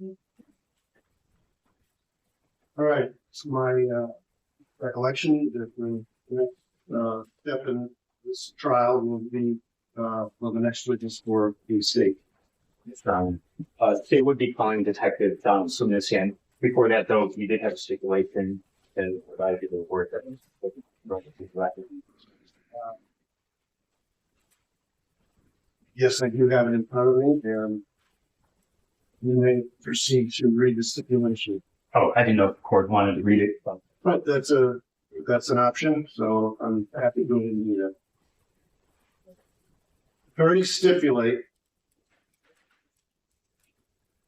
All right, it's my recollection that the next step in this trial will be the next witness for the state. State would be calling Detective Seaman in. Before that, though, we did have a stipulation and provided the word that yes, I do have it in front of me, and you may proceed to read the stipulation. Oh, I didn't know if the court wanted to read it. But that's an option, so I'm happy to read it.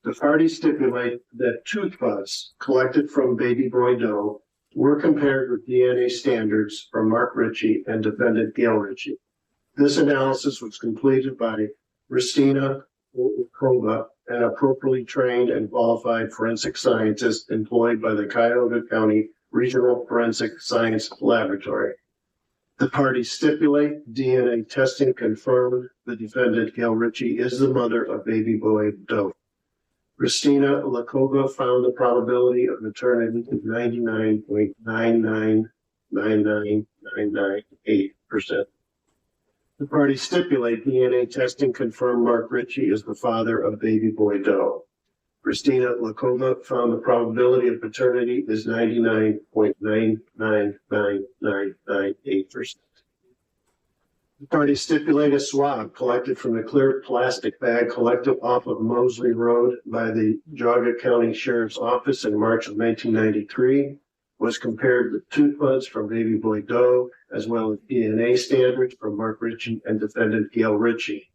The parties stipulate that tooth buds collected from baby boy Doe were compared with DNA standards from Mark Richie and defendant Gail Richie. This analysis was completed by Christina Kova, an appropriately trained and qualified forensic scientist employed by the Geauga County Regional Forensic Science Laboratory. The parties stipulate DNA testing confirmed the defendant Gail Richie is the mother of baby boy Doe. Christina Lakova found the probability of maternity to 99.9999998%. The parties stipulate DNA testing confirmed Mark Richie is the father of baby boy Doe. Christina Lakova found the probability of paternity is 99.9999998%. The parties stipulate a swab collected from a clear plastic bag collected off of Mosley Road by the Geauga County Sheriff's Office in March of 1993 was compared with tooth buds from baby boy Doe, as well as DNA standards from Mark Richie and defendant Gail Richie.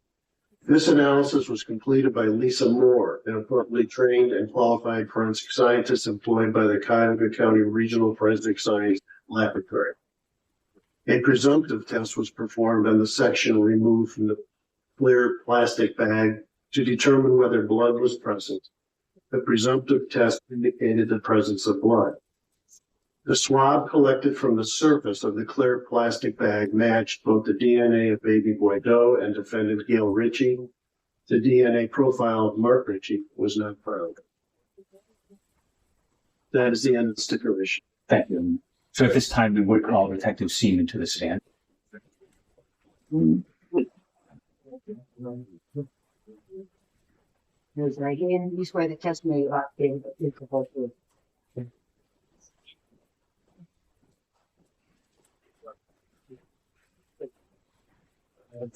This analysis was completed by Lisa Moore, an appropriately trained and qualified forensic scientist employed by the Geauga County Regional Forensic Science Laboratory. A presumptive test was performed on the section removed from the clear plastic bag to determine whether blood was present. The presumptive test indicated the presence of blood. The swab collected from the surface of the clear plastic bag matched both the DNA of baby boy Doe and defendant Gail Richie. The DNA profile of Mark Richie was not found. That is the end of the stipulation. Thank you. So at this time, we would call Detective Seaman to the stand. Raise right hand. You swear the testimony you gave is the whole truth.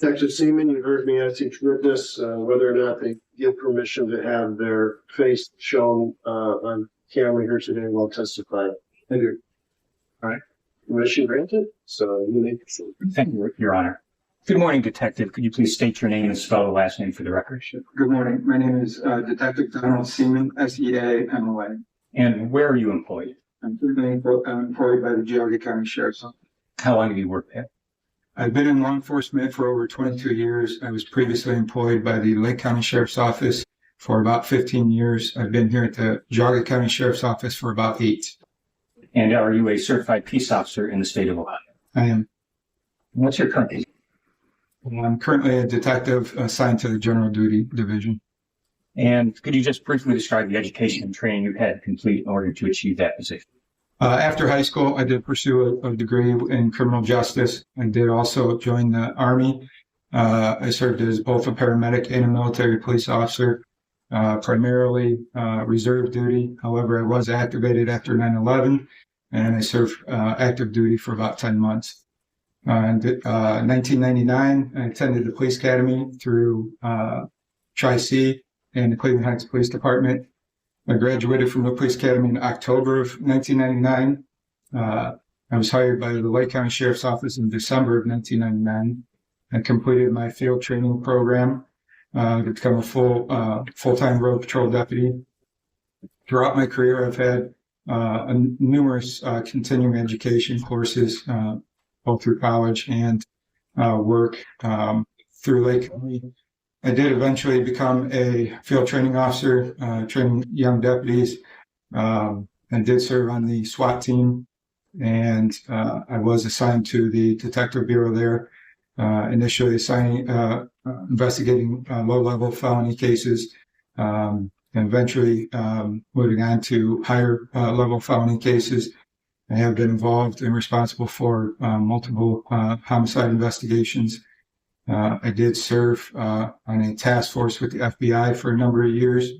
Detective Seaman, you heard me ask each witness whether or not they give permission to have their face shown on camera here today while testifying. I do. All right. Permission granted, so you may proceed. Thank you, Your Honor. Good morning, Detective. Could you please state your name and spell the last name for the record? Good morning. My name is Detective Donald Seaman, S-E-A-M-O-N. And where are you employed? I'm currently employed by the Geauga County Sheriff's Office. How long have you worked there? I've been in law enforcement for over 22 years. I was previously employed by the Lake County Sheriff's Office for about 15 years. I've been here at the Geauga County Sheriff's Office for about 8. And are you a certified peace officer in the state of Ohio? I am. What's your current position? I'm currently a detective assigned to the General Duty Division. And could you just briefly describe the education and training you had to complete in order to achieve that position? After high school, I did pursue a degree in criminal justice. I did also join the Army. I served as both a paramedic and a military police officer, primarily reserve duty. However, I was activated after 9/11, and I served active duty for about 10 months. In 1999, I attended the police academy through Tri-C and the Cleveland Heights Police Department. I graduated from the police academy in October of 1999. I was hired by the Lake County Sheriff's Office in December of 1999. I completed my field training program to become a full-time road patrol deputy. Throughout my career, I've had numerous continuing education courses, both through college and work through Lake County. I did eventually become a field training officer, training young deputies, and did serve on the SWAT team. And I was assigned to the Detective Bureau there, initially investigating low-level felony cases, and and eventually moving on to higher level felony cases. I have been involved and responsible for multiple homicide investigations. I did serve on a task force with the FBI for a number of years,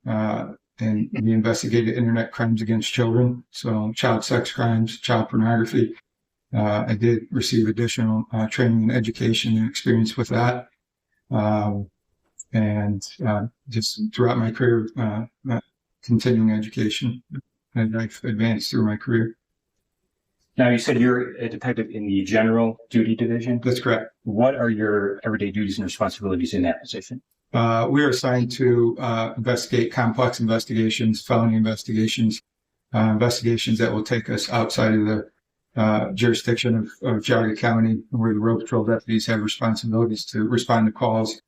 and we investigated internet crimes against children, so child sex crimes, child pornography. I did receive additional training and education and experience with that. And just throughout my career, continuing education, and I've advanced through my career. Now, you said you're a detective in the general duty division. That's correct. What are your everyday duties and responsibilities in that position? We are assigned to investigate complex investigations, felony investigations, investigations that will take us outside of the jurisdiction of Geauga County, where the road patrol deputies have responsibilities to respond to calls.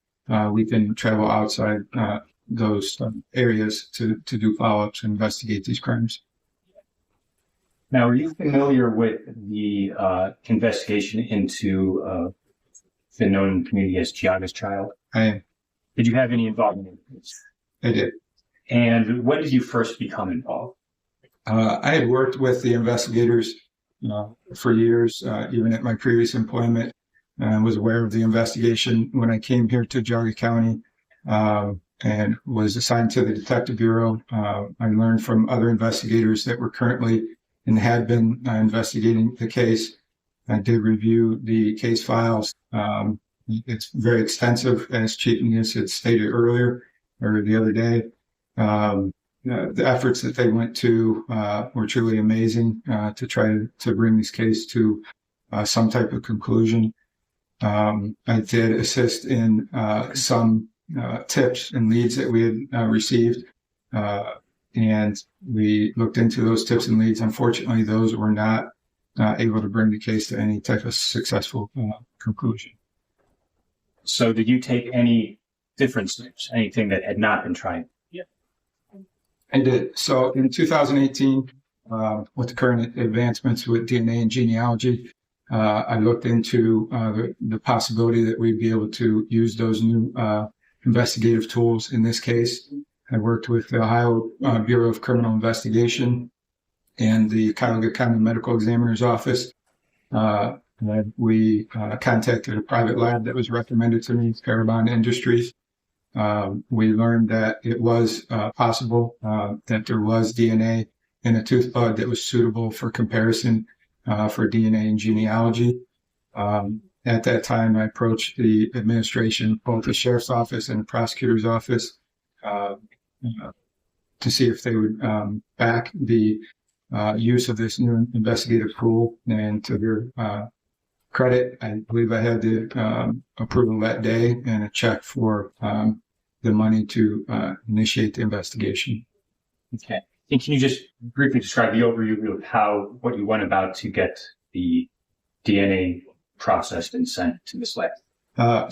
We can travel outside those areas to do follow-ups and investigate these crimes. Now, are you familiar with the investigation into the known community as Geauga's Child? I am. Did you have any involvement in this? I did. And when did you first become involved? I had worked with the investigators for years, even at my previous employment, and was aware of the investigation when I came here to Geauga County and was assigned to the Detective Bureau. I learned from other investigators that were currently and had been investigating the case. I did review the case files. It's very extensive, as Chief News had stated earlier or the other day. The efforts that they went to were truly amazing to try to bring this case to some type of conclusion. I did assist in some tips and leads that we had received, and we looked into those tips and leads. Unfortunately, those were not able to bring the case to any type of successful conclusion. So did you take any different steps, anything that had not been tried? I did. So in 2018, with the current advancements with DNA and genealogy, I looked into the possibility that we'd be able to use those new investigative tools in this case. I worked with the Ohio Bureau of Criminal Investigation and the Geauga County Medical Examiner's Office. We contacted a private lab that was recommended to me, Parabon Industries. We learned that it was possible that there was DNA in a tooth bud that was suitable for comparison for DNA and genealogy. At that time, I approached the administration, both the sheriff's office and the prosecutor's office, to see if they would back the use of this new investigative tool. And to their credit, I believe I had the approval that day and a check for the money to initiate the investigation. Okay. And can you just briefly describe the overview of what you went about to get the DNA processed and sent to this lab?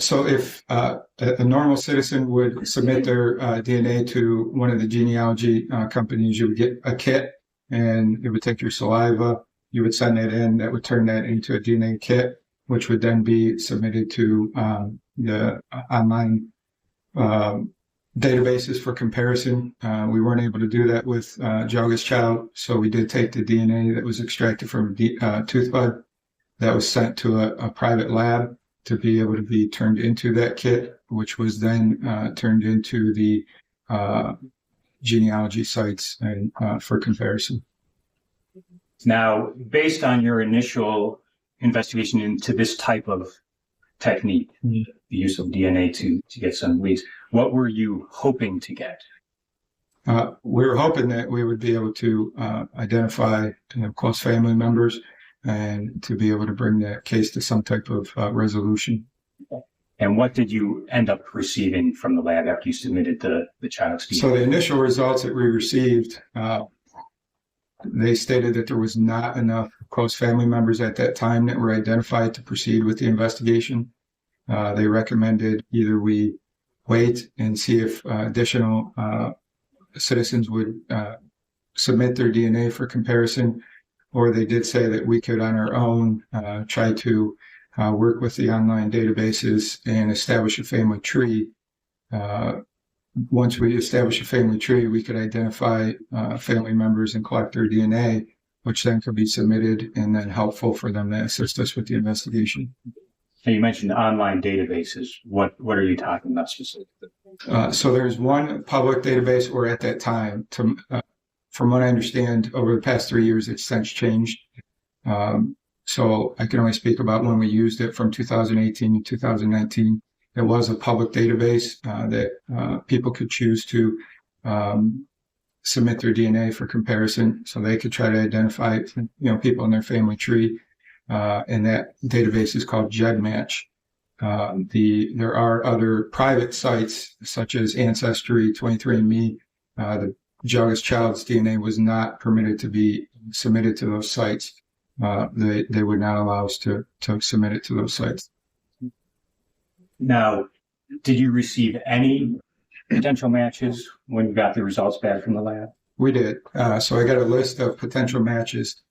So if a normal citizen would submit their DNA to one of the genealogy companies, you would get a kit and it would take your saliva. You would send that in. That would turn that into a DNA kit, which would then be submitted to the online databases for comparison. We weren't able to do that with Geauga's Child, so we did take the DNA that was extracted from tooth bud that was sent to a private lab to be able to be turned into that kit, which was then turned into the genealogy sites and for comparison. Now, based on your initial investigation into this type of technique, the use of DNA to get some leads, what were you hoping to get? We were hoping that we would be able to identify close family members and to be able to bring that case to some type of resolution. And what did you end up receiving from the lab after you submitted the child's DNA? So the initial results that we received, they stated that there was not enough close family members at that time that were identified to proceed with the investigation. They recommended either we wait and see if additional citizens would submit their DNA for comparison, or they did say that we could on our own try to work with the online databases and establish a family tree once we establish a family tree, we could identify family members and collect their DNA, which then could be submitted and then helpful for them to assist us with the investigation. Now, you mentioned online databases. What are you talking about specifically? So there's one public database, or at that time, from what I understand, over the past 3 years, it's since changed. So I can only speak about when we used it from 2018 to 2019. It was a public database that people could choose to submit their DNA for comparison, so they could try to identify, people in their family tree. And that database is called GEDmatch. There are other private sites such as Ancestry, 23andMe. The youngest child's DNA was not permitted to be submitted to those sites. They would not allow us to submit it to those sites. Now, did you receive any potential matches when you got the results back from the lab? We did. So I got a list of potential matches.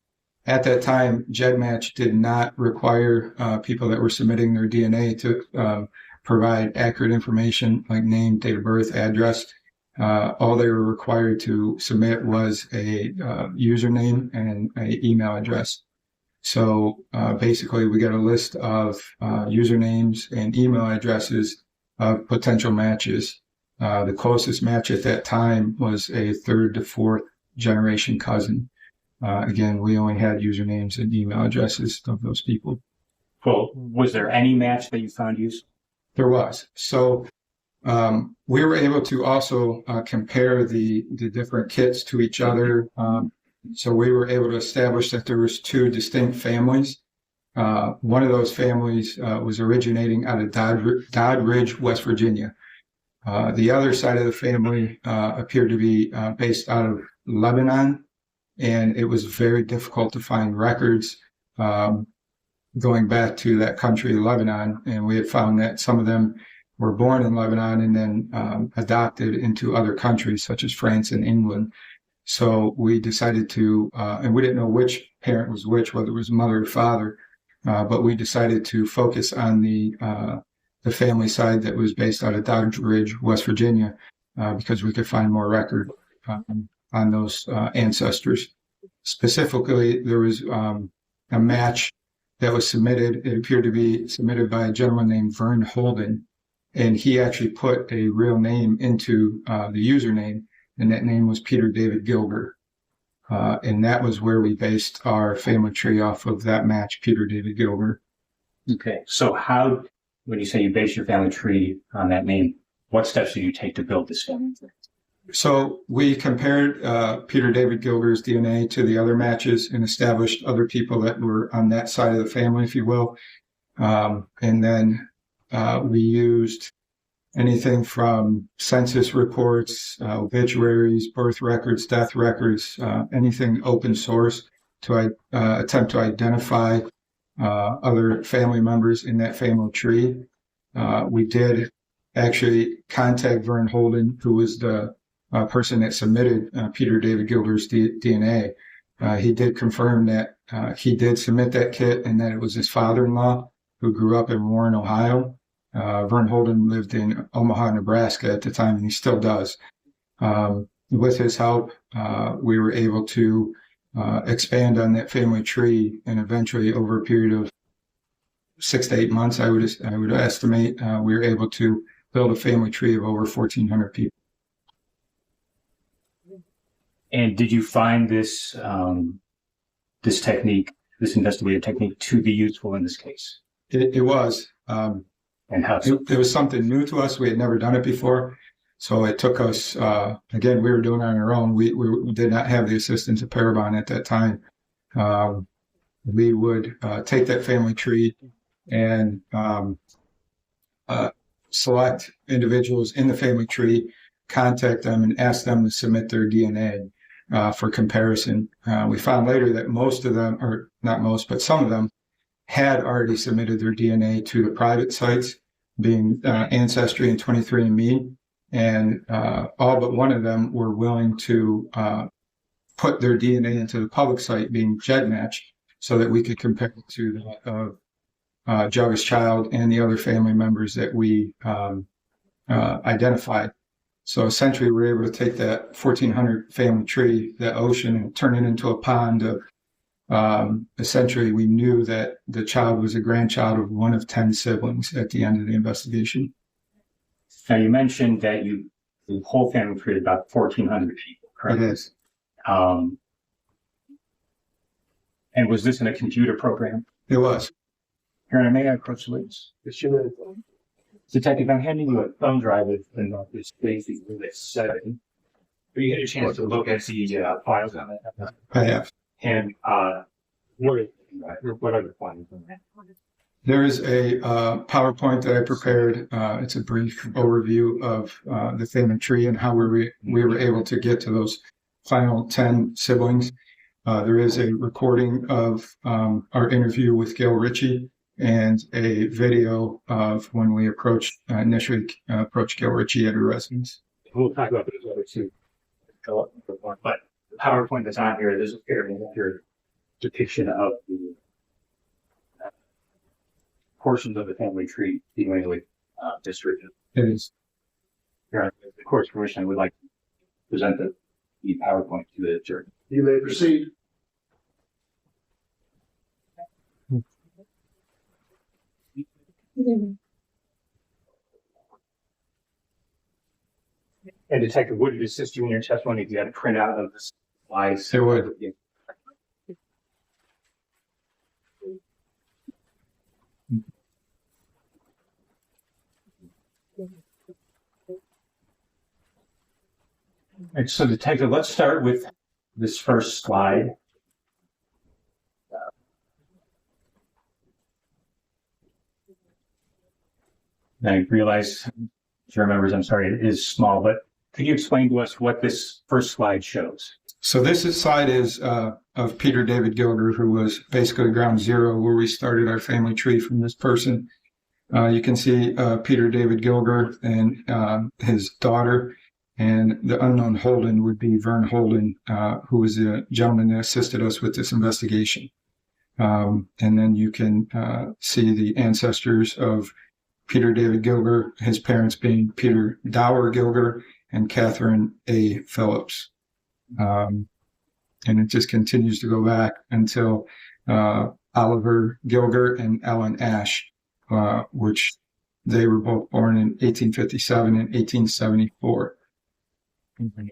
At that time, GEDmatch did not require people that were submitting their DNA to provide accurate information like name, date of birth, address. All they were required to submit was a username and an email address. So basically, we got a list of usernames and email addresses of potential matches. The closest match at that time was a third to fourth generation cousin. Again, we only had usernames and email addresses of those people. Well, was there any match that you found useful? There was. So we were able to also compare the different kits to each other. So we were able to establish that there was two distinct families. One of those families was originating out of Doddridge, West Virginia. The other side of the family appeared to be based out of Lebanon, and it was very difficult to find records going back to that country, Lebanon. And we had found that some of them were born in Lebanon and then adopted into other countries such as France and England. So we decided to, and we didn't know which parent was which, whether it was mother or father, but we decided to focus on the family side that was based out of Doddridge, West Virginia, because we could find more record on those ancestors. Specifically, there was a match that was submitted. It appeared to be submitted by a gentleman named Vern Holden, and he actually put a real name into the username, and that name was Peter David Gilbert. And that was where we based our family tree off of that match, Peter David Gilbert. Okay. So when you say you base your family tree on that name, what steps did you take to build this family tree? So we compared Peter David Gilbert's DNA to the other matches and established other people that were on that side of the family, if you will. And then we used anything from census reports, obituaries, birth records, death records, anything open source to attempt to identify other family members in that family tree. We did actually contact Vern Holden, who was the person that submitted Peter David Gilbert's DNA. He did confirm that he did submit that kit and that it was his father-in-law who grew up in Warren, Ohio. Vern Holden lived in Omaha, Nebraska at the time, and he still does. With his help, we were able to expand on that family tree, and eventually, over a period of 6 to 8 months, I would estimate, we were able to build a family tree of over 1,400 people. And did you find this this technique, this investigative technique, to be useful in this case? It was. And how so? It was something new to us. We had never done it before. So it took us, again, we were doing it on our own. We did not have the assistance of Parabon at that time. We would take that family tree and select individuals in the family tree, contact them, and ask them to submit their DNA for comparison. We found later that most of them, or not most, but some of them, had already submitted their DNA to the private sites, being Ancestry and 23andMe, and all but one of them were willing to put their DNA into the public site, being GEDmatch, so that we could compare it to that of Geauga's child and the other family members that we identified. So essentially, we were able to take that 1,400 family tree, that ocean, and turn it into a pond of. Essentially, we knew that the child was a grandchild of one of 10 siblings at the end of the investigation. Now, you mentioned that the whole family treated about 1,400 people, correct? It is. And was this in a computer program? It was. Here, may I approach the witness? Detective, I'm handing you a thumb drive with this basic Unit 7. Will you get a chance to look at the files on it? I have. And what are the findings on that? There is a PowerPoint that I prepared. It's a brief overview of the family tree and how we were able to get to those final 10 siblings. There is a recording of our interview with Gail Richie and a video of when we initially approached Gail Richie at her residence. We'll talk about those other two. But the PowerPoint that's on here, there's a fairly accurate depiction of the portions of the family tree dealing with district. It is. Here, with the court's permission, I would like to present the PowerPoint to the jury. You may proceed. And Detective, would it assist you in your testimony if you had a printout of the slides? It would. And so, Detective, let's start with this first slide. I realize, jury members, I'm sorry, it is small, but could you explain to us what this first slide shows? So this slide is of Peter David Geauga, who was basically ground zero where we started our family tree from this person. You can see Peter David Geauga and his daughter, and the unknown Holden would be Vern Holden, who was the gentleman that assisted us with this investigation. And then you can see the ancestors of Peter David Geauga, his parents being Peter Dower Geauga and Catherine A. Phillips. And it just continues to go back until Oliver Geauga and Ellen Ash, which they were both born in 1857 and 1874. Mm-hmm.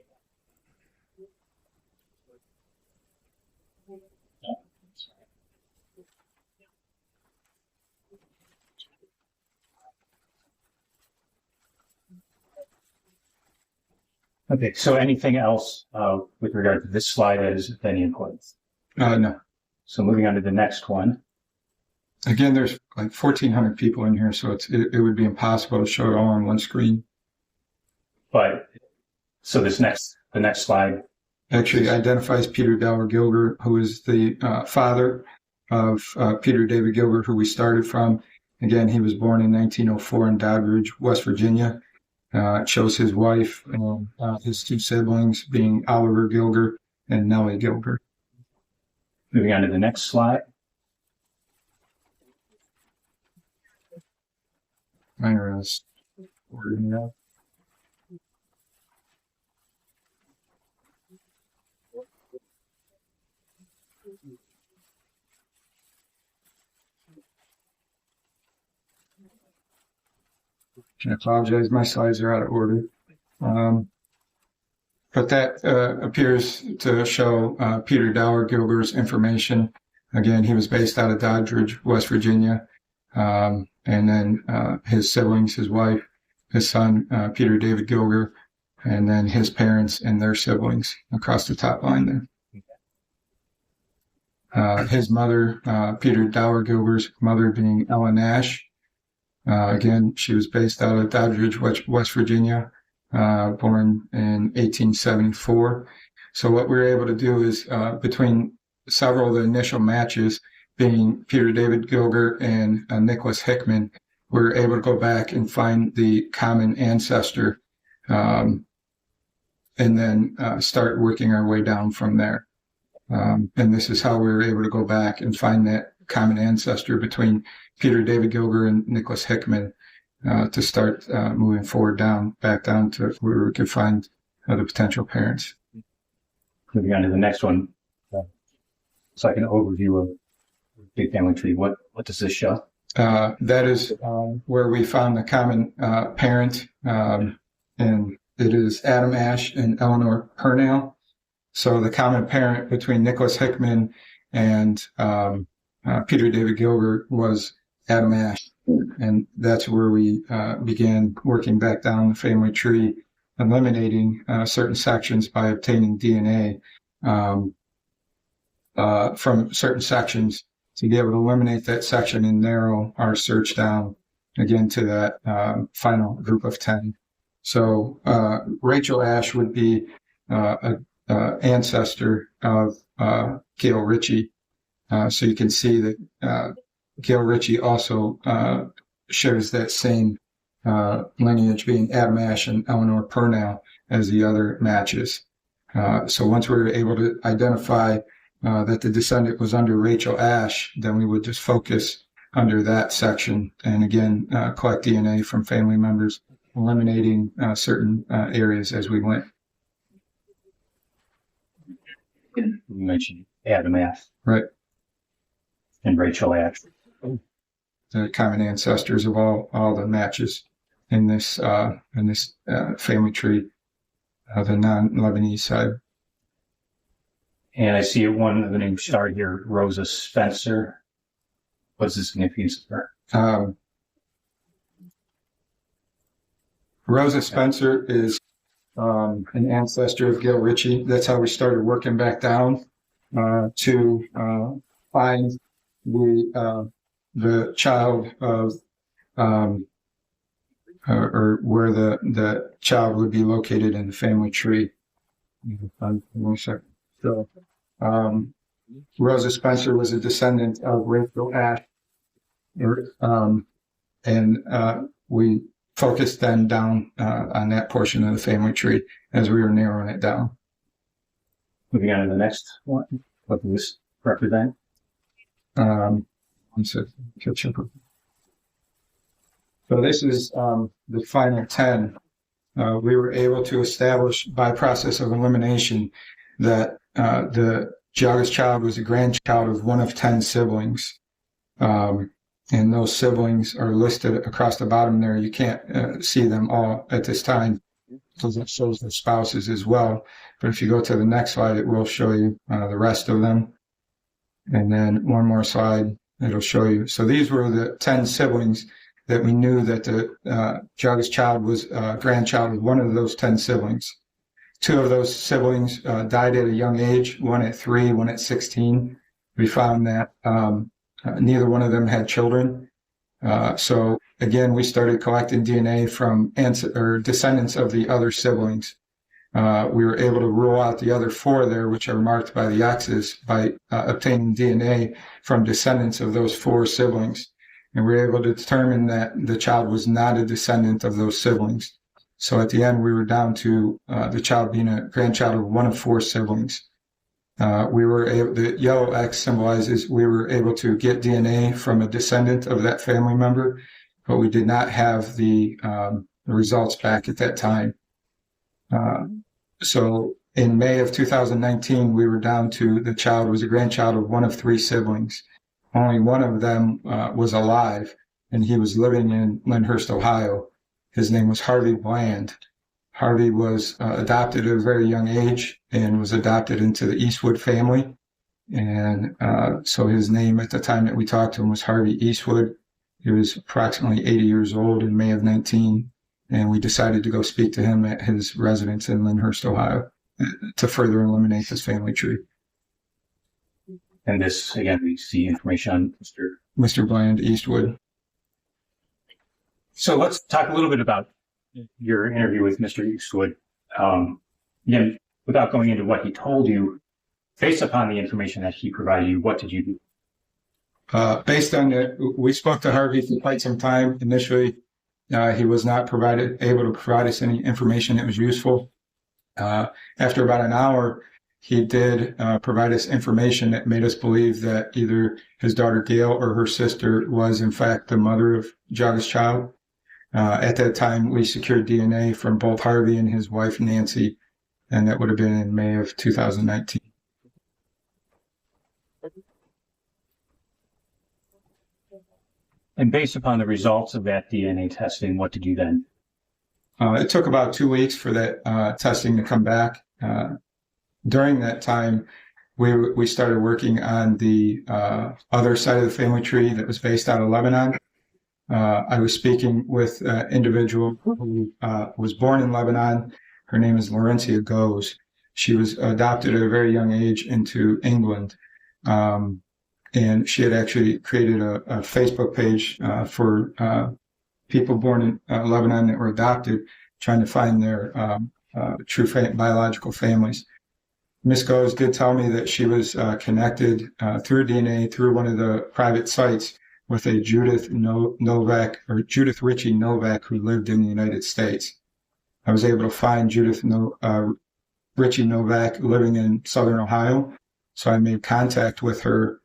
Okay, so anything else with regard to this slide that is of any importance? No. So moving on to the next one. Again, there's like 1,400 people in here, so it would be impossible to show it all on one screen. But so the next slide actually identifies Peter Dower Geauga, who is the father of Peter David Geauga, who we started from. Again, he was born in 1904 in Doddridge, West Virginia. It shows his wife and his two siblings being Oliver Geauga and Nellie Geauga. Moving on to the next slide. Minor is ordering it out. I apologize, my slides are out of order. But that appears to show Peter Dower Geauga's information. Again, he was based out of Doddridge, West Virginia. And then his siblings, his wife, his son, Peter David Geauga, and then his parents and their siblings across the top line there. His mother, Peter Dower Geauga's mother being Ellen Ash. Again, she was based out of Doddridge, West Virginia, born in 1874. So what we were able to do is, between several of the initial matches, being Peter David Geauga and Nicholas Hickman, we were able to go back and find the common ancestor, and then start working our way down from there. And this is how we were able to go back and find that common ancestor between Peter David Geauga and Nicholas Hickman. to start moving forward back down to where we could find the potential parents. Moving on to the next one. It's like an overview of the big family tree. What does this show? That is where we found the common parent, and it is Adam Ash and Eleanor Purnell. So the common parent between Nicholas Hickman and Peter David Gilbert was Adam Ash. And that's where we began working back down the family tree, eliminating certain sections by obtaining DNA from certain sections to be able to eliminate that section and narrow our search down again to that final group of 10. So Rachel Ash would be an ancestor of Gail Richie. So you can see that Gail Richie also shares that same lineage, being Adam Ash and Eleanor Purnell as the other matches. So once we were able to identify that the descendant was under Rachel Ash, then we would just focus under that section and again collect DNA from family members, eliminating certain areas as we went. You mentioned Adam Ash. Right. And Rachel Ash. The common ancestors of all the matches in this family tree, the non-Lebanese side. And I see one of the names starred here, Rosa Spencer. What's the significance of her? Rosa Spencer is an ancestor of Gail Richie. That's how we started working back down to find the child of or where the child would be located in the family tree. One second. So, Rosa Spencer was a descendant of Rachel Ash, and we focused then down on that portion of the family tree as we were narrowing it down. Moving on to the next one. What does this represent? One second. Catch up. So this is the final 10. We were able to establish by process of elimination that the Geauga's child was a grandchild of one of 10 siblings. And those siblings are listed across the bottom there. You can't see them all at this time because it shows their spouses as well. But if you go to the next slide, it will show you the rest of them. And then one more slide, it'll show you. So these were the 10 siblings that we knew that the Geauga's child was a grandchild of one of those 10 siblings. 2 of those siblings died at a young age, one at 3, one at 16. We found that neither one of them had children. So again, we started collecting DNA from descendants of the other siblings. We were able to rule out the other 4 there, which are marked by the X's, by obtaining DNA from descendants of those 4 siblings. And we were able to determine that the child was not a descendant of those siblings. So at the end, we were down to the child being a grandchild of one of 4 siblings. The yellow X symbolizes we were able to get DNA from a descendant of that family member, but we did not have the results back at that time. So in May of 2019, we were down to the child was a grandchild of one of 3 siblings. Only one of them was alive, and he was living in Lyndhurst, Ohio. His name was Harvey Bland. Harvey was adopted at a very young age and was adopted into the Eastwood family. And so his name at the time that we talked to him was Harvey Eastwood. He was approximately 80 years old in May of 19. And we decided to go speak to him at his residence in Lyndhurst, Ohio, to further eliminate this family tree. And this, again, we see information on Mr. Bland Eastwood. So let's talk a little bit about your interview with Mr. Eastwood. Again, without going into what he told you, based upon the information that he provided you, what did you do? Based on that, we spoke to Harvey for quite some time. Initially, he was not able to provide us any information that was useful. After about an hour, he did provide us information that made us believe that either his daughter Gail or her sister was in fact the mother of Geauga's child. At that time, we secured DNA from both Harvey and his wife, Nancy, and that would have been in May of 2019. And based upon the results of that DNA testing, what did you then? It took about 2 weeks for that testing to come back. During that time, we started working on the other side of the family tree that was based out of Lebanon. I was speaking with an individual who was born in Lebanon. Her name is Laurencia Goes. She was adopted at a very young age into England. And she had actually created a Facebook page for people born in Lebanon that were adopted, trying to find their true biological families. Ms. Goes did tell me that she was connected through DNA through one of the private sites with a Judith Ritchie Novak who lived in the United States. I was able to find Judith Ritchie Novak living in Southern Ohio, so I made contact with her.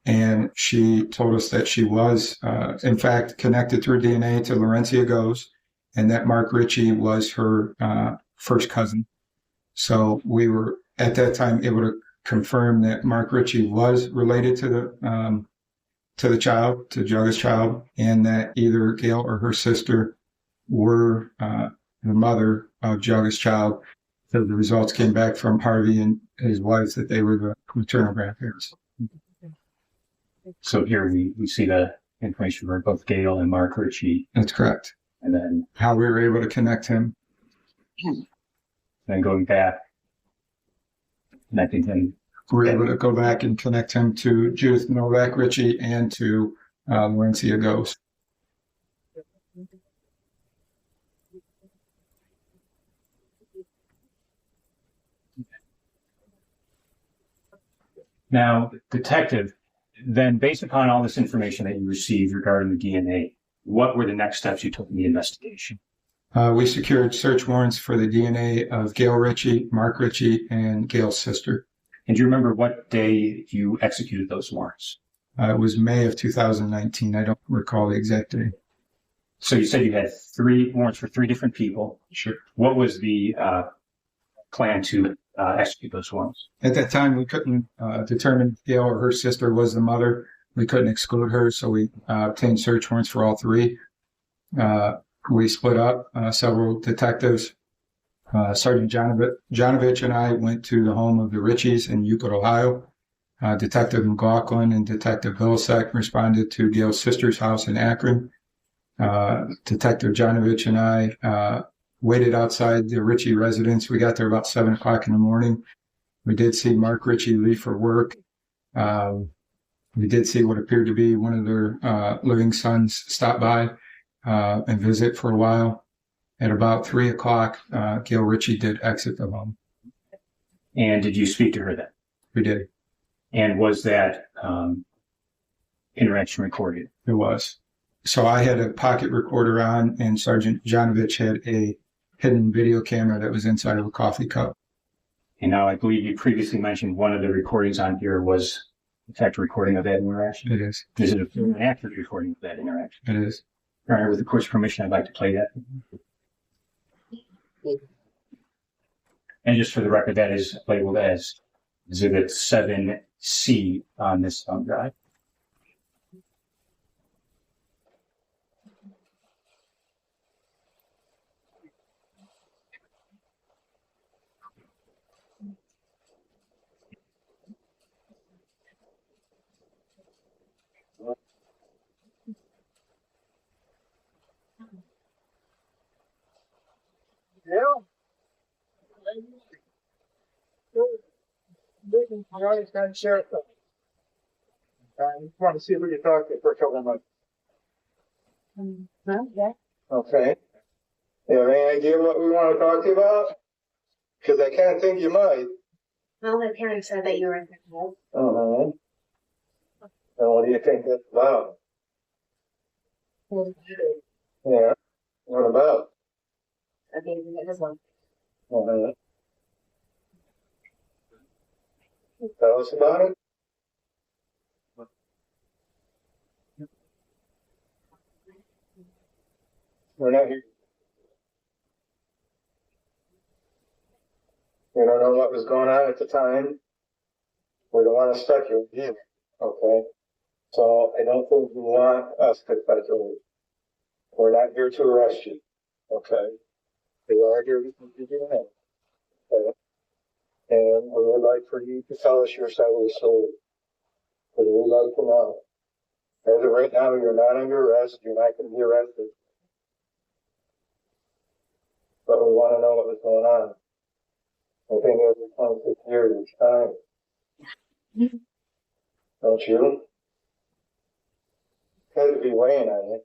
And she told us that she was, in fact, connected through DNA to Laurencia Goes, and that Mark Richie was her first cousin. So we were, at that time, able to confirm that Mark Richie was related to the child, to Geauga's child, and that either Gail or her sister were the mother of Geauga's child. So the results came back from Harvey and his wife that they were the maternal grandparents. So here we see the information for both Gail and Mark Richie. That's correct. And then How we were able to connect him. going back, connecting him. We were able to go back and connect him to Judith Novak Ritchie and to Laurencia Goes. Now, detective, then based upon all this information that you received regarding the DNA, what were the next steps you took in the investigation? We secured search warrants for the DNA of Gail Richie, Mark Richie, and Gail's sister. And do you remember what day you executed those warrants? It was May of 2019. I don't recall the exact date. So you said you had 3 warrants for 3 different people. Sure. What was the plan to execute those warrants? At that time, we couldn't determine if Gail or her sister was the mother. We couldn't exclude her, so we obtained search warrants for all 3. We split up. Several detectives, Sergeant Janovich and I went to the home of the Richies in Euclid, Ohio. Detective McLaughlin and Detective Vilsack responded to Gail's sister's house in Akron. Detective Janovich and I waited outside the Ritchie residence. We got there about 7 o'clock in the morning. We did see Mark Ritchie leave for work. We did see what appeared to be one of their living sons stop by and visit for a while. At about 3 o'clock, Gail Richie did exit the home. And did you speak to her then? We did. And was that interaction recorded? It was. So I had a pocket recorder on, and Sergeant Janovich had a hidden video camera that was inside of a coffee cup. And now I believe you previously mentioned one of the recordings on here was, in fact, a recording of that interaction. It is. Is it an accurate recording of that interaction? It is. All right, with the court's permission, I'd like to play that. And just for the record, that is labeled as Exhibit 7C on this thumb drive. I always got to share it. I just want to see who you talk to for a couple of months. Yeah. Okay. You have any idea what we want to talk to you about? Because I kind of think you might. Well, my parents said that you were in the house. Uh-huh. So what do you think that's about? Yeah. What about? Okay, this one. Uh-huh. Tell us about it. We're not here. We don't know what was going on at the time. We don't want to speculate either, okay? So I don't think you want us to speculate. We're not here to arrest you, okay? We are here to keep you doing it, okay? And we would like for you to tell us your side of the story. We would like to know. As of right now, you're not under arrest. You're not going to be arrested. But we want to know what was going on. I think every 26 years each time. Don't you? Had to be weighing on you.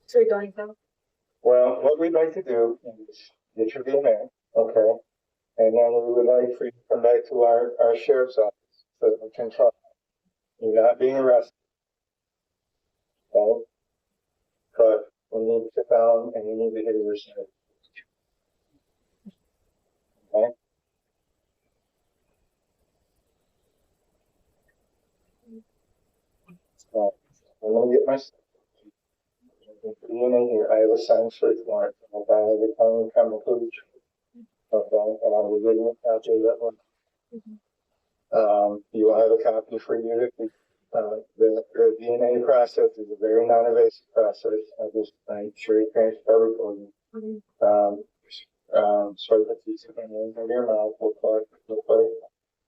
So you're going from? Well, what we'd like to do is get your DNA, okay? And then we would like for you to come back to our sheriff's office so that we can talk. You're not being arrested. Okay? But we need to sit down and you need to hear your side. Okay? So, I'm going to get my DNA here. I have a signed search warrant from the Geauga County Criminal Police. Okay, and I will give you a copy of that one. You will have a copy for you. The DNA process is a very non-invasive process. I'm sure you can cover for you. Sort of a piece of in your mouth, we'll collect, now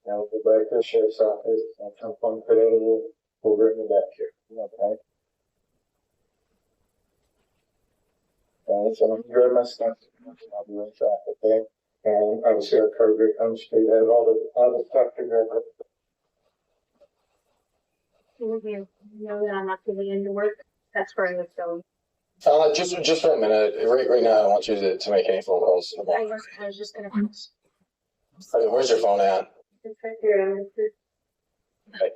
we'll go back to the sheriff's office, and some point today, we'll bring you back here, okay? So I'm grab my stuff, I'll be right back, okay? And obviously our code, I'm sure you have all the stuff to grab. You know that I'm not going into work. That's where I was going. Just for a minute. Right now, I don't want you to make any phone calls. I was just going to. Okay, where's your phone at? It's right here. Okay.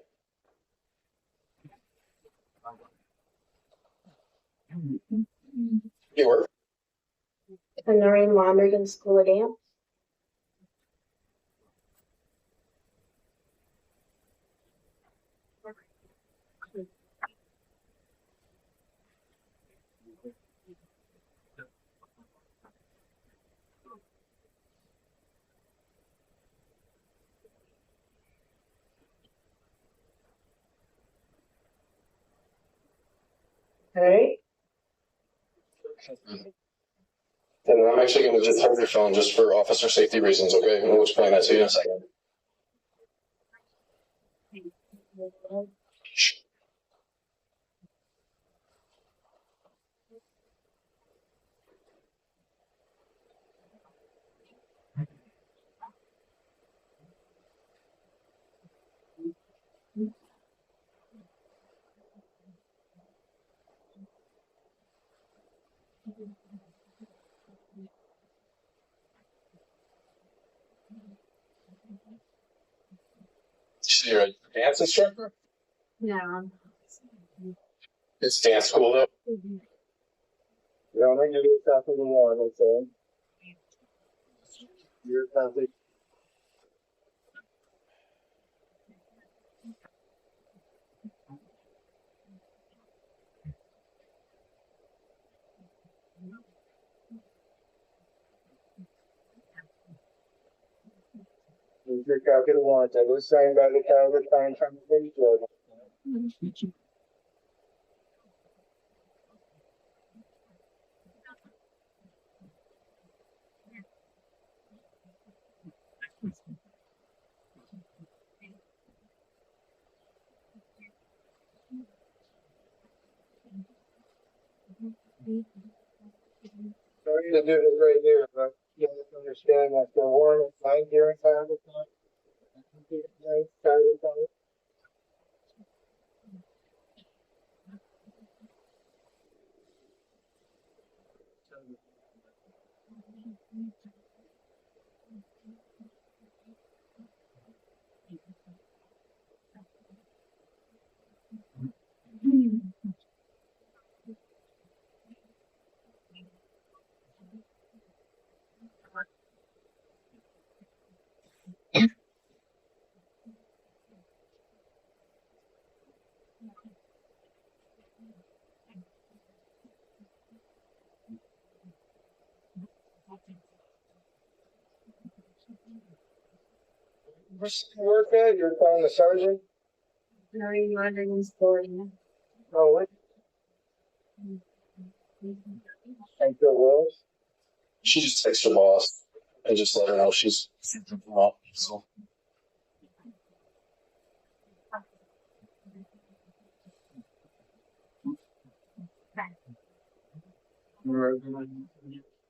You work? The Noreen Lonergan School of Dance. All right. And I'm actually going to just hold your phone just for officer safety reasons, okay? We'll explain that to you in a second. So you're a dance instructor? Yeah. It's dance school though? You don't need to get stuff in the morning, okay? You're something. Here's your copy of the warrant. That was signed by the Geauga County Criminal Police Bureau. Sorry to do this right here, but you have to understand that the warrant is signed here in Geauga County. work at? You're calling the sergeant? No, you're wondering in story. Oh, what? Thank you, Wills. She just texted her boss and just let her know she's off. So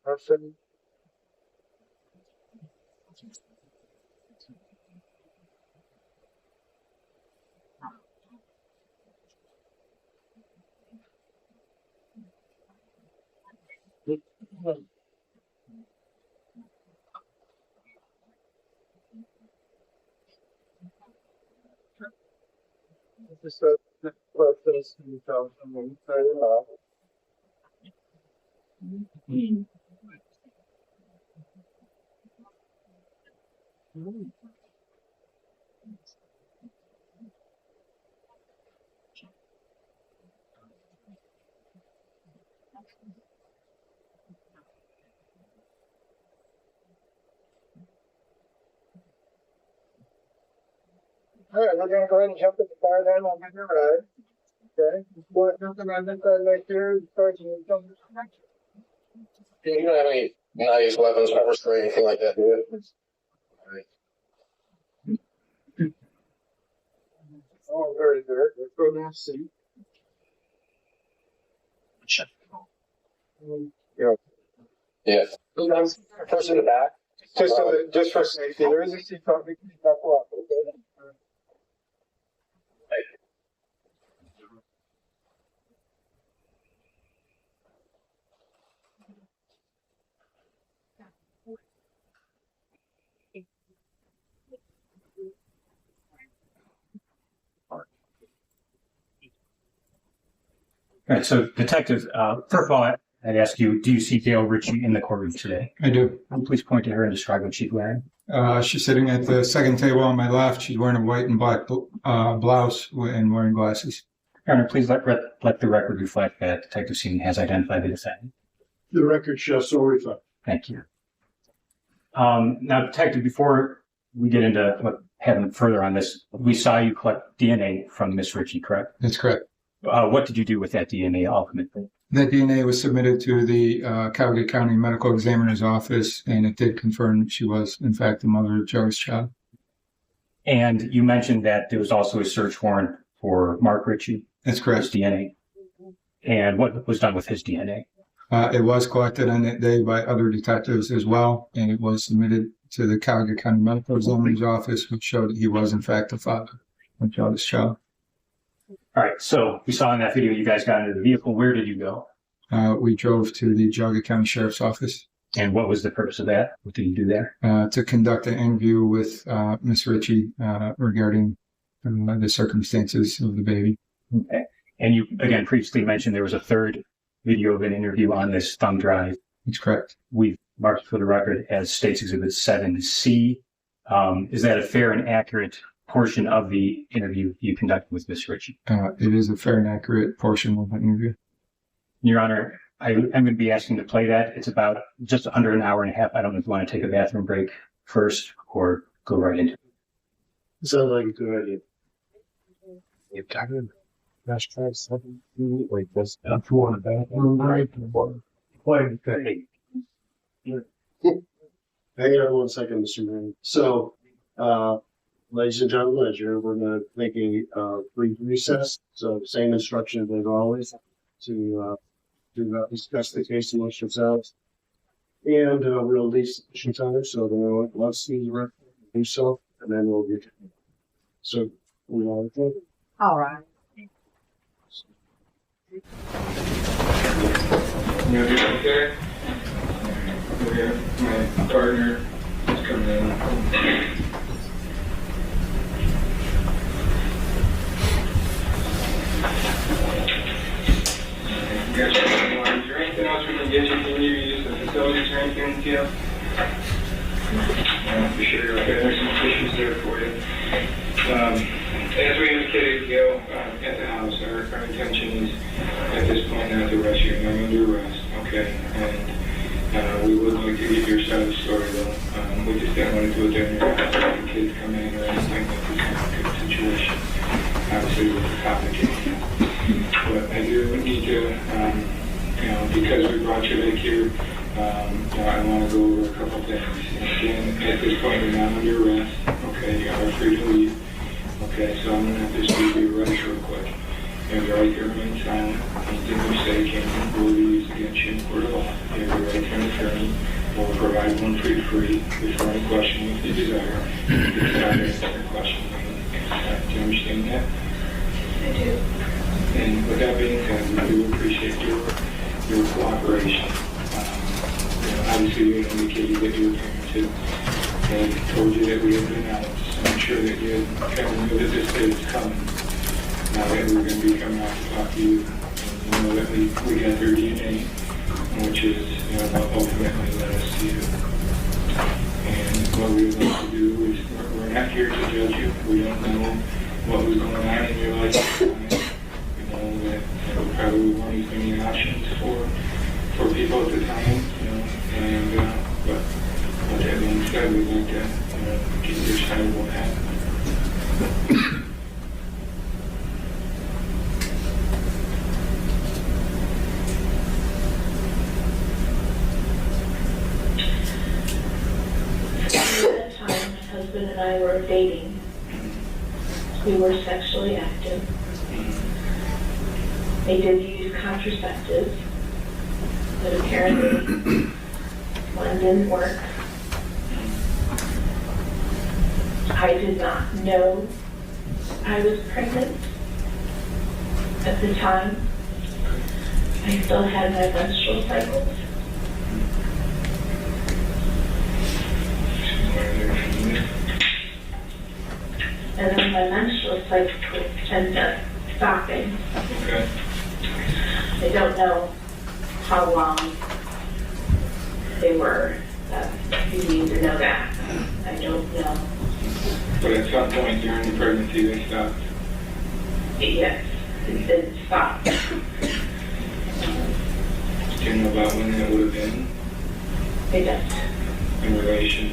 Person. Just a person's details. All right, we're gonna go ahead and jump in the car then. We'll give you a ride. Okay. What nothing on this side right here? Starting to jump. you don't have any knives, weapons, pepper spray, anything like that, do you? Oh, very good. Let's go now see. Yeah. Yeah. First in the back. Just for safety. There is a seatbelt. We can back off. Okay. All right, so detective, first of all, I'd ask you, do you see Gail Richie in the courtroom today? I do. Please point to her and describe what she's wearing. She's sitting at the second table on my left. She's wearing a white and black blouse and wearing glasses. Your Honor, please let the record reflect that Detective Seaman has identified the defendant. The record shows so reflect. Thank you. Now, Detective, before we get into what happened further on this, we saw you collect DNA from Miss Ritchie, correct? That's correct. What did you do with that DNA ultimately? That DNA was submitted to the Geauga County Medical Examiner's office, and it did confirm that she was, in fact, the mother of Joe's child. And you mentioned that there was also a search warrant for Mark Ritchie. That's correct. His DNA. And what was done with his DNA? It was collected on that day by other detectives as well, and it was submitted to the Geauga County Medical Examiner's office, which showed that he was, in fact, the father of Joe's child. All right, so we saw in that video you guys got into the vehicle. Where did you go? We drove to the Geauga County Sheriff's Office. And what was the purpose of that? What did you do there? To conduct an interview with Miss Ritchie regarding the circumstances of the baby. Okay. And you, again, previously mentioned there was a third video of an interview on this thumb drive. That's correct. We've marked for the record as States Exhibit 7C. Is that a fair and accurate portion of the interview you conducted with Miss Ritchie? It is a fair and accurate portion of the interview. Your Honor, I'm going to be asking to play that. It's about just under an hour and a half. I don't know if you want to take a bathroom break first or go right into it. Sounds like a good idea. You've got to #7 like this. If you want a bathroom break or play the thing. Hang on 1 second, Mr. Mayor. So, ladies and gentlemen, as you're, we're going to make a brief recess. So, same instructions as always to discuss the case amongst yourselves. And we'll leave sufficient time so the one wants to use the record, do so, and then we'll get. So, we want to. All right. You know, okay? My partner is coming in. You guys want to drink? Anything else we can get you? Can you use the facilities or anything, Gail? For sure. Okay, there's some tissues there for you. As we indicated, Gail, at the house, our intention is at this point not to arrest you. You're under arrest, okay? And we would like to get your side of the story, though. We just didn't want to do it during your house, when kids come in or anything like this kind of situation. Obviously, it was complicated. But I do need to, because we brought you back here, I want to go over a couple things. Again, at this point, you're not under arrest. Okay, you are free to leave. Okay, so I'm going to have to speak to your rights real quick. You have the right to remain silent. Anything you say can will be used against you in court of law. You have the right to an attorney. We'll provide one free before any question if you desire. You can start answering questions. Do you understand that? I do. And with that being said, we do appreciate your cooperation. Obviously, you indicated that your parents had told you that we had been out, so I'm sure that you kind of knew that this day was coming. Now that we're going to be coming out to talk to you, and you know that we got their DNA, which is what ultimately led us to you. And what we would like to do is, we're not here to judge you. We don't know what was going on in your life at the time. We know that there probably weren't as many options for people at the time, and but with that being said, we'd like to get your side of what happened. At that time, my husband and I were dating. We were sexually active. They did use contraceptives, but apparently one didn't work. I did not know I was pregnant at the time. I still had my menstrual cycles. And then my menstrual cycle ended up stopping. Okay. I don't know how long they were. You need to know that. I don't know. But at some point during the pregnancy, they stopped. Yes, it did stop. Do you know about when that would have been? They don't. In relation,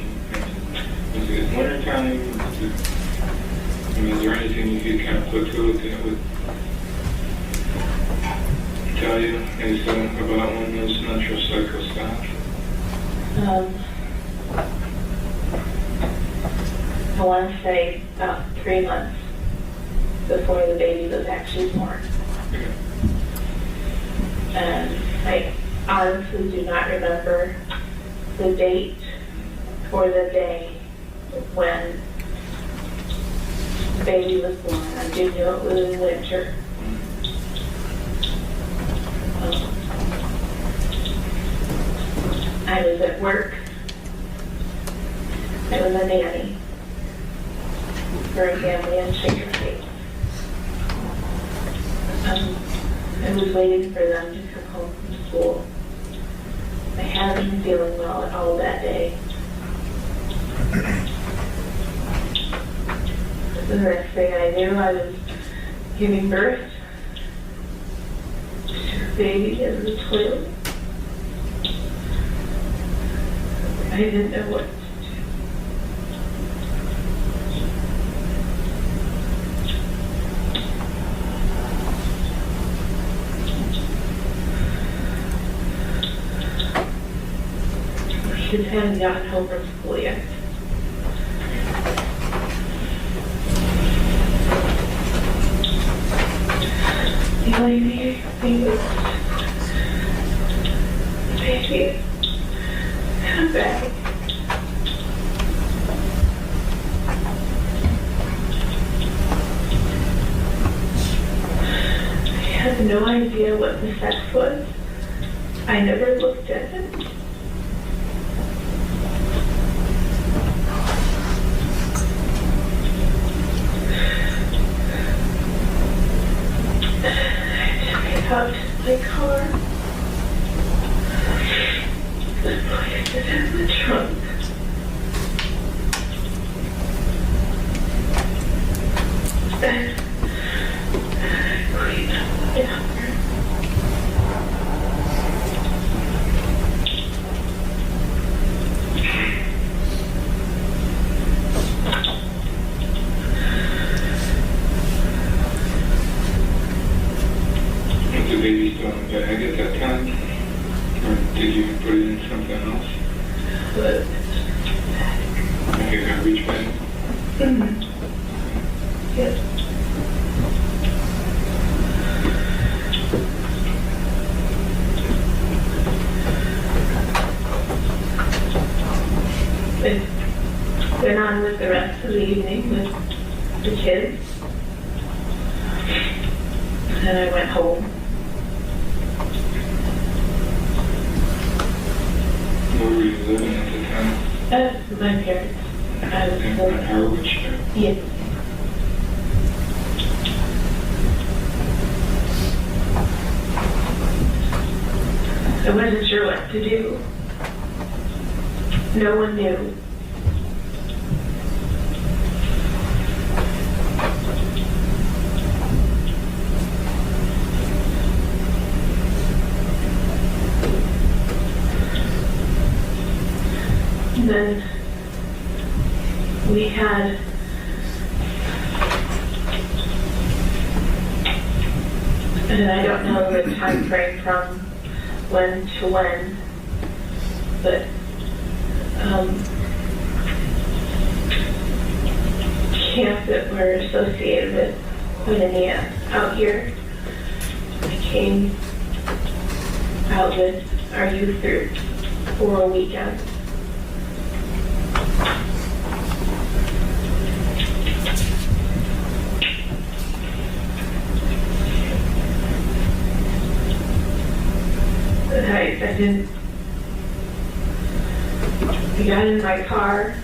was it winter time? Is there anything you could kind of put to it that would tell you as about when those menstrual cycles stopped? I want to say about 3 months before the baby was actually born. Okay. And I honestly do not remember the date or the day when the baby was born. I do know it was in winter. I was at work. I was a nanny for a family in Sugar Creek. I was waiting for them to come home from school. I hadn't been feeling well at all that day. The next thing I knew, I was giving birth to a baby in the toilet. I didn't know what to do. Kids hadn't gotten home from school yet. The only thing was the baby come back. I had no idea what the sex was. I never looked at it. Out my car. I placed it in the trunk. And I cleaned up the bathroom. Or did you put it in something else? But, Like a garbage bag? yes. I went on with the rest of the evening with the kids. And then I went home. Where were you living at the time? That's my parents. I was In still, Harwich? yes. I wasn't sure what to do. No one knew. And then we had and I don't know the time frame from when to when, but camps that were associated with Winnenia out here. I came out with our youth group for a weekend. I got in my car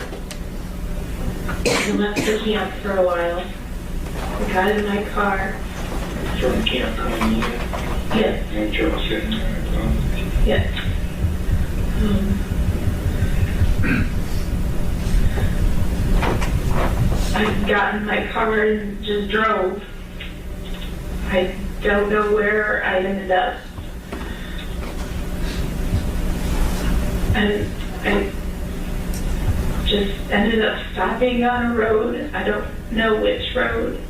and left the camp for a while. I got in my car. From Camp County? Yes. And Joe sitting there. Yes. I got in my car and just drove. I don't know where I ended up. And I just ended up stopping on a road. I don't know which road.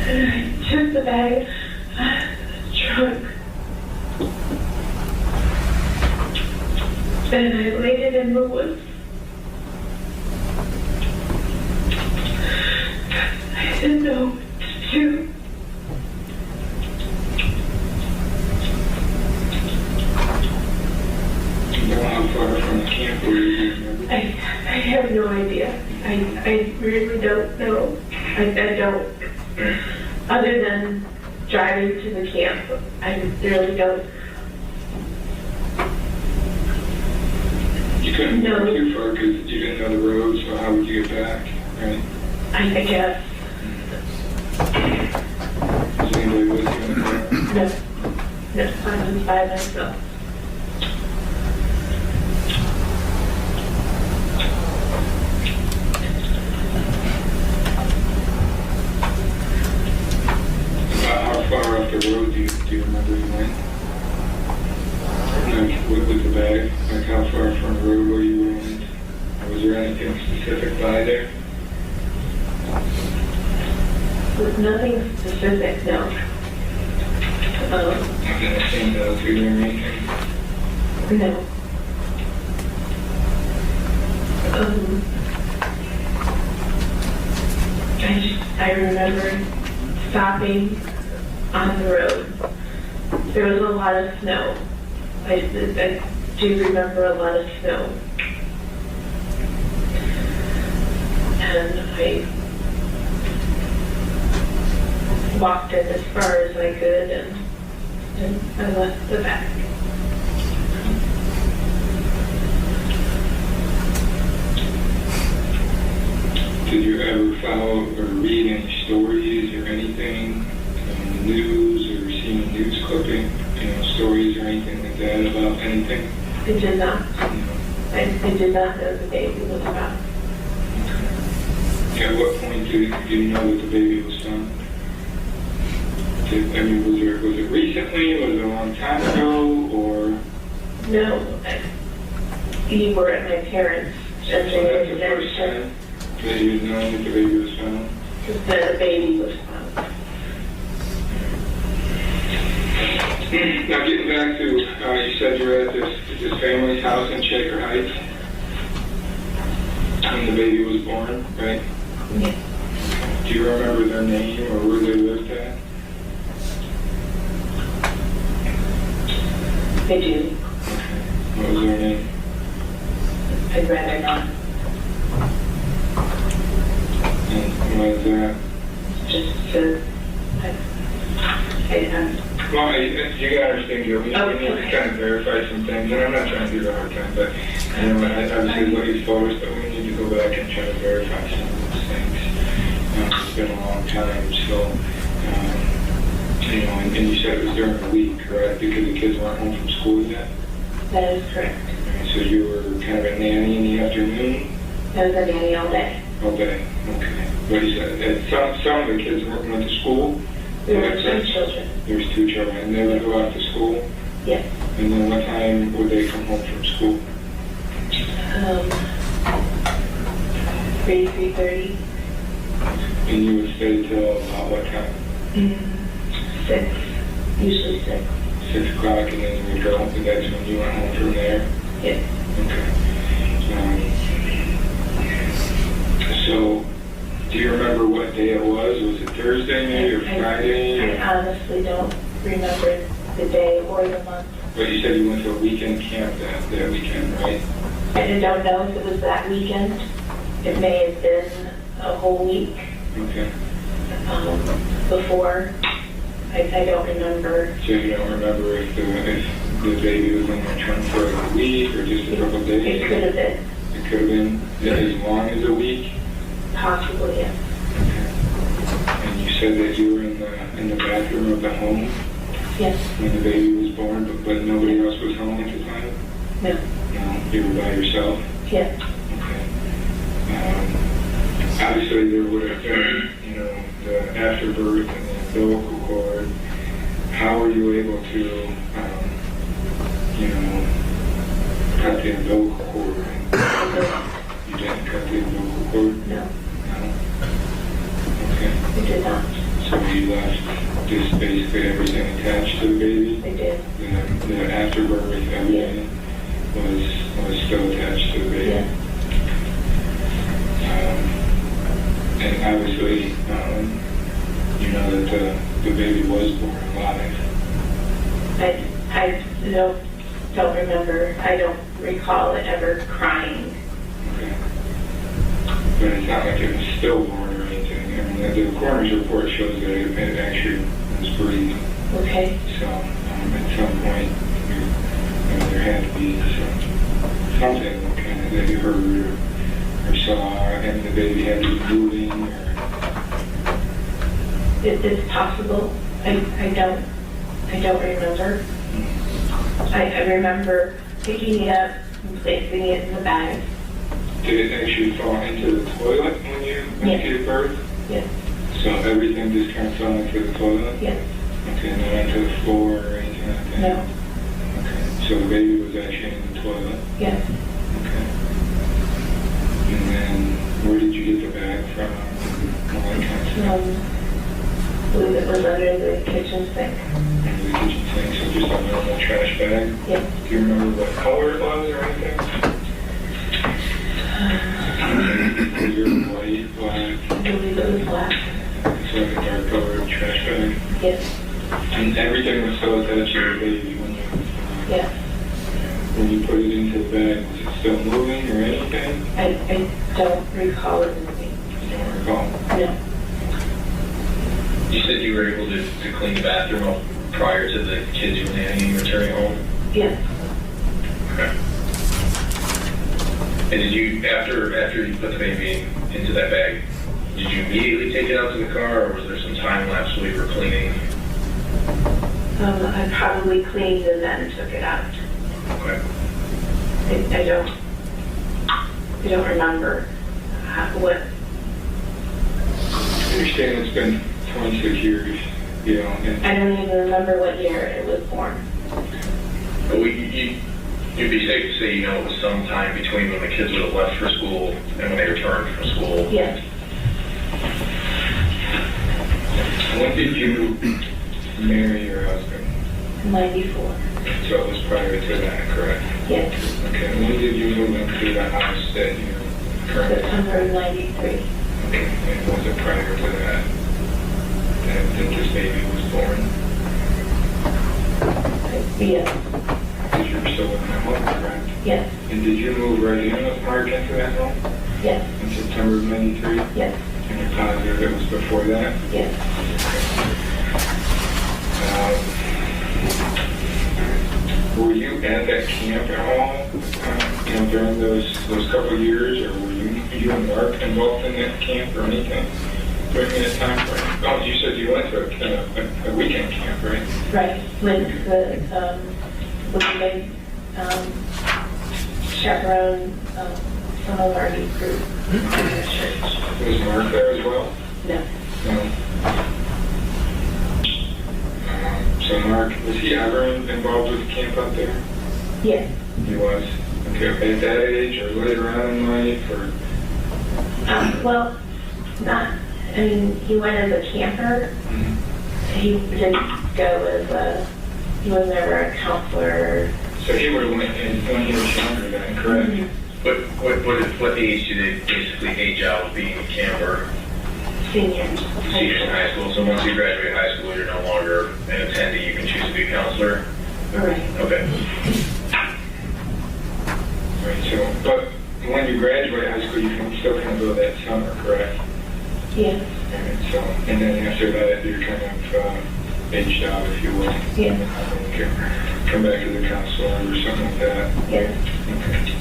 And I took the bag out of the trunk. And I laid it in the woods. I didn't know what to do. How far from the camp were you? I have no idea. I really don't know. I don't. Other than driving to the camp, I really don't. You couldn't No. go too far because you didn't know the road, so how would you get back, right? I guess. Was anybody with you in the car? No. No, I was by myself. How far off the road do you remember you went? Like with the bag? Like how far from the road were you went? Was there anything specific by there? With nothing specific, no. Nothing that seemed out to you or anything? No. I remember stopping on the road. There was a lot of snow. I do remember a lot of snow. And I walked it as far as I could and I left the back. Did you ever follow or read any stories or anything on the news or see a news clipping, stories or anything like that about anything? I did not. I did not know the baby was found. At what point did you know that the baby was found? Was it recently? Was it a long time ago? Or No, you were at my parents' and so they that's the first time that you know that the baby was found? the baby was found. Now getting back to, you said you were at this family's house in Shaker Heights when the baby was born, right? Yeah. Do you remember their name or where they lived at? They do. What was their name? I'd rather not. And what is that? Just to, Well, you gotta understand, Gail, we need to kind of verify some things, and I'm not trying to give you a hard time, but, you know, obviously what you told us, but we need to go back and try to verify some of those things. It's been a long time, so, you know, and you said it was during the week, correct? Because the kids weren't home from school yet? that is correct. Right, so you were kind of a nanny in the afternoon? I was a nanny all day. All day, okay. What you said, some of the kids went to school? There were 2 children. There's 2 children, and they would go off to school? Yes. And then what time would they come home from school? 3:30. And you would stay till about what time? 6. Usually 6. 6 o'clock, and then you would go home, and that's when you went home from there? Yes. Okay. So, do you remember what day it was? Was it Thursday maybe or Friday? I honestly don't remember the day or the month. But you said you went to a weekend camp that weekend, right? I don't know if it was that weekend. It may have been a whole week Okay. before. I don't remember. So you don't remember if the baby was in the trunk for a week or just a couple of days? It could have been. It could have been as long as a week? Possibly, yes. Okay. And you said that you were in the bathroom of the home Yes. when the baby was born, but nobody else was home at the time? No. No, you were by yourself? Yes. Okay. Obviously, there would have been, you know, the afterbirth and the umbilical cord. How were you able to, you know, cut the umbilical cord? You didn't cut the umbilical cord? No. No? Okay. We did not. So you left just basically everything attached to the baby? I did. The afterbirth, everything was still attached to the baby? Yes. And obviously, you know that the baby was born alive. I don't remember. I don't recall it ever crying. Okay. But it's not like it was stillborn or anything. I mean, the coroner's report shows that it actually was breathing. Okay. So at some point, there had to be something kind of that you heard or saw, and the baby had to be moving. Or... It's possible. I don't remember. I remember picking it up and placing it in the bag. Did it actually fall into the toilet when you gave birth? Yes. So everything just kind of fell into the toilet? Yes. Okay, not onto the floor or anything like that? No. Okay, so the baby was actually in the toilet? Yes. Okay. And then where did you get the bag from? All that kind of stuff? I believe it was under the kitchen sink. Under the kitchen sink, so just a normal trash bag? Yes. Do you remember what color it was or anything? Was it white, black? I believe it was black. It's like a dark colored trash bag? Yes. And everything was still attached to the baby when you... Yes. When you put it into the bag, was it still moving or anything? I don't recall it moving. You don't recall? No. You said you were able to clean the bathroom up prior to the kids you were nannying returning home? Yes. Okay. And did you, after you put the baby into that bag, did you immediately take it out to the car, or was there some time lapse while you were cleaning? I probably cleaned and then took it out. Okay. I don't remember what. I understand it's been 26 years, you know. And I don't even remember what year it was born. But you'd be safe to say you know it was some time between when the kids would have left for school and when they returned from school. Yes. when did you marry your husband? 94. So it was prior to that, correct? Yes, Okay, and when did you move into the house that you currently? September of 93. Okay, and was it prior to that that this baby was born? Yes, Because you were still in that home, correct? yes, And did you move right in with Mark into that home yes, in September of 93? yes, And you're positive it was before that? yes. Were you at that camp at all, during those couple of years, or were you and Mark involved in that camp or anything during that time frame? Oh, you said you went to a weekend camp, right? Right, with the big chaperone, some of our youth group in the church. Was Mark there as well? No, No. So Mark, was he ever involved with the camp up there? yes, He was. Okay, at that age or later on in life, or? well, not, I mean, he went as a camper. He didn't go as he was never a counselor. So he would have went in when he was younger then, correct? But what age did it basically age out being a camper? Senior. Seniors in high school. So once you graduate high school, you're no longer an attendee. You can choose to be a counselor. Right. Okay. Right, so, but when you graduate high school, you can still kind of go that summer, correct? Yes. And so, and then after that, you're kind of aged out, if you will. Yeah. And then come back to the counselor or something like that. Yes. Okay.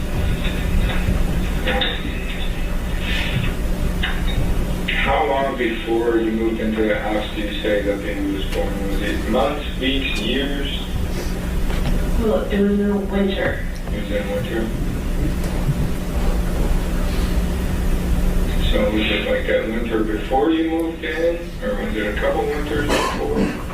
How long before you moved into the house do you say that baby was born? Was it months, weeks, years? Well, it was in the winter. It was in winter. So was it like that winter before you moved in, or was it a couple winters before?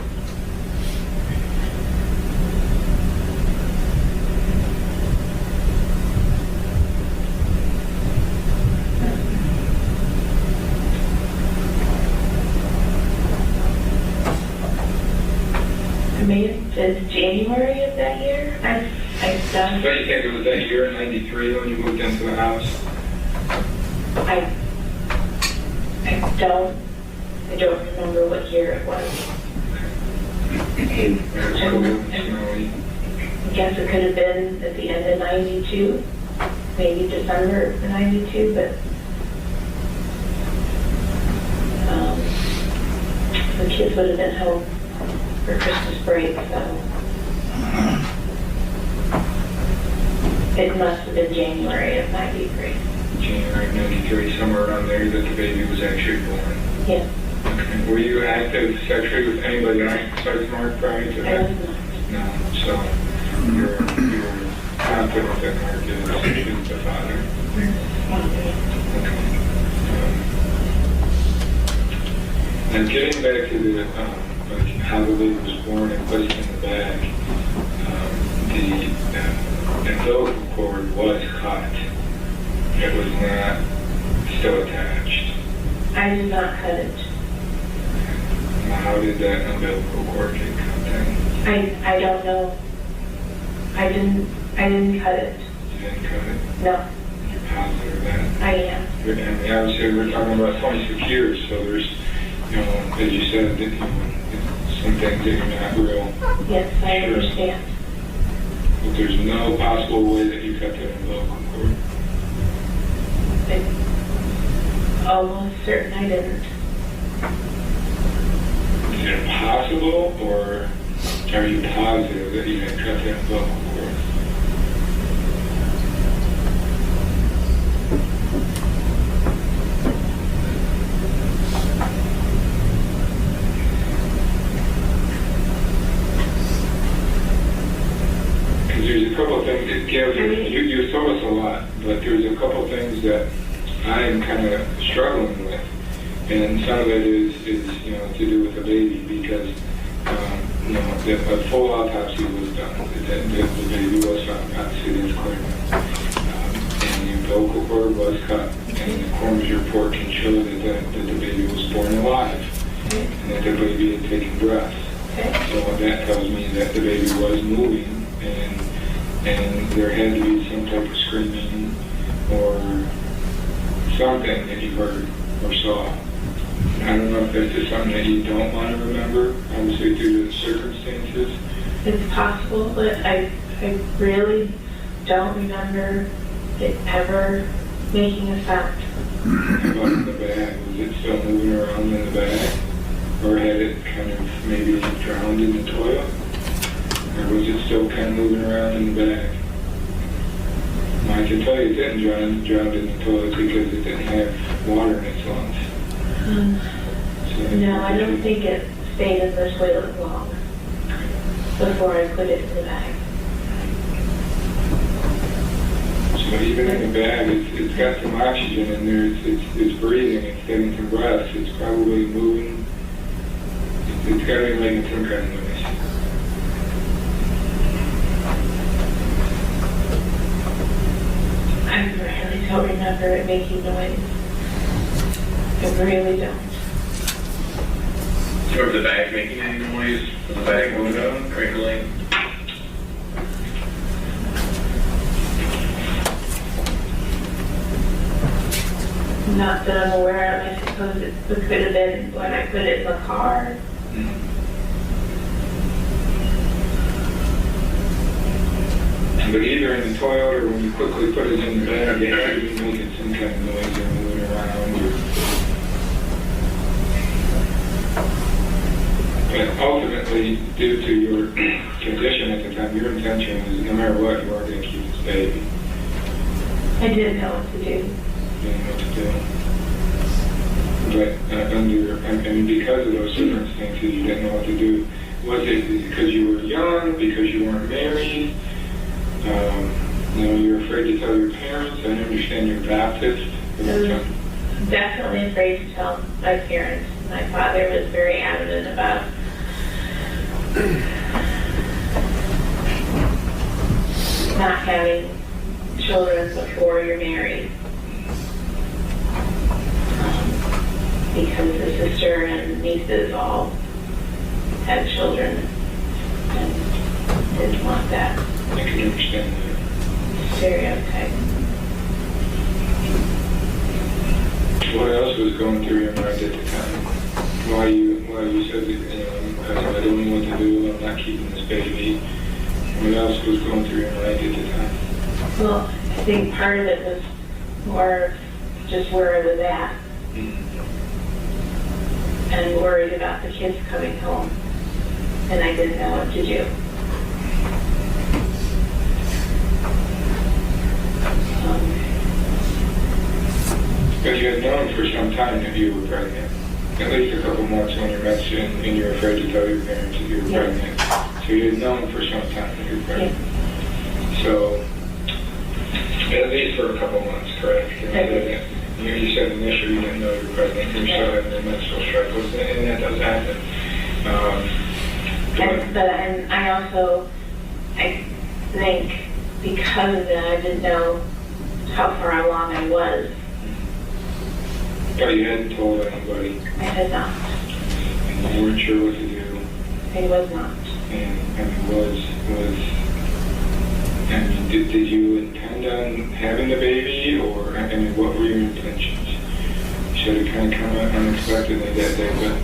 Maybe it's January of that year. I don't. So you think it was that year in '93 when you moved into the house? I don't remember what year it was. It was cold and snowy. I guess it could have been at the end of 92, maybe December of 92, but the kids would have been home for Christmas break, so it must have been January of 93. January of '93, somewhere around there, that the baby was actually born. Yeah, Okay. Were you active sexually with anybody else besides Mark prior to I that? was not. No. So you're confident that Mark is the father. Okay. And getting back to the like how the baby was born and placed in the bag, the umbilical cord was cut. It was not still attached. I did not cut it. Now, how did that umbilical cord get cut then? I don't know. I didn't cut it. You didn't cut it? No, You're positive of that? I am. And obviously we're talking about 26 years, so there's, as you said, that, some things that you're not real. Yes, I Sure. understand. But there's no possible way that you cut that umbilical cord. I'm almost certain I didn't. Is it impossible, or are you positive that you didn't cut that umbilical cord? Because there's a couple of things that, Gail, you told us a lot, but there's a couple of things that I'm kind of struggling with. And some of it is to do with the baby, because a full autopsy was done. The baby was found, obviously that's clear. And the umbilical cord was cut, and the coroner's report can show that the baby was born alive, and that the baby had taken breath. Okay. So that tells me that the baby was moving, and there had to be some type of screaming or something that you heard or saw. I don't know if that's just something that you don't want to remember, obviously due to the circumstances. It's possible, but I really don't remember it ever making a sound. How about in the bag? Was it still moving around in the bag? Or had it kind of maybe drowned in the toilet? Or was it still kind of moving around in the bag? Well, I can tell you it didn't drown in the toilet because it didn't have water in its lungs. No, I don't think it stayed in the toilet long before I put it in the bag. So even in the bag, it's got some oxygen in there, it's breathing, it's getting some breath, it's probably moving, it's got to be making some kind of noise. I really don't remember it making noise. I really don't. Do you remember the bag making any noise? Was the bag moving up, crinkling? Not that I'm aware of. I suppose it could have been when I put it in the car. But either in the toilet or when you quickly put it in the bag, it had to be making some kind of noise or moving around. But ultimately, due to your condition at the time, your intention was no matter what, you weren't going to keep this baby. I didn't know what to do. You didn't know what to do. But because of those circumstances, you didn't know what to do. Was it because you were young, because you weren't married? You were afraid to tell your parents. I understand you're Baptist. I was definitely afraid to tell my parents. My father was very adamant about not having children before you're married. Because the sister and nieces all had children and didn't want that I can understand that. stereotype. What else was going through your mind at the time? Why you said that, I don't know what to do, I'm not keeping this baby. What else was going through your mind at the time? Well, I think part of it was more just where I was at. And worried about the kids coming home. And I didn't know what to do. Because you had known for some time that you were pregnant. At least a couple months when you met and you were afraid to tell your parents that you were pregnant. So you had known for some time that you were pregnant. So, at least for a couple months, correct? You said initially you didn't know you were pregnant. You still had the menstrual cycles, and that does happen. And I think because of that, I didn't know how far along I was. But you hadn't told anybody. I had not. And you weren't sure what to do. I was not. And did you intend on having the baby, or what were your intentions? You said it kind of come out unexpectedly that day, but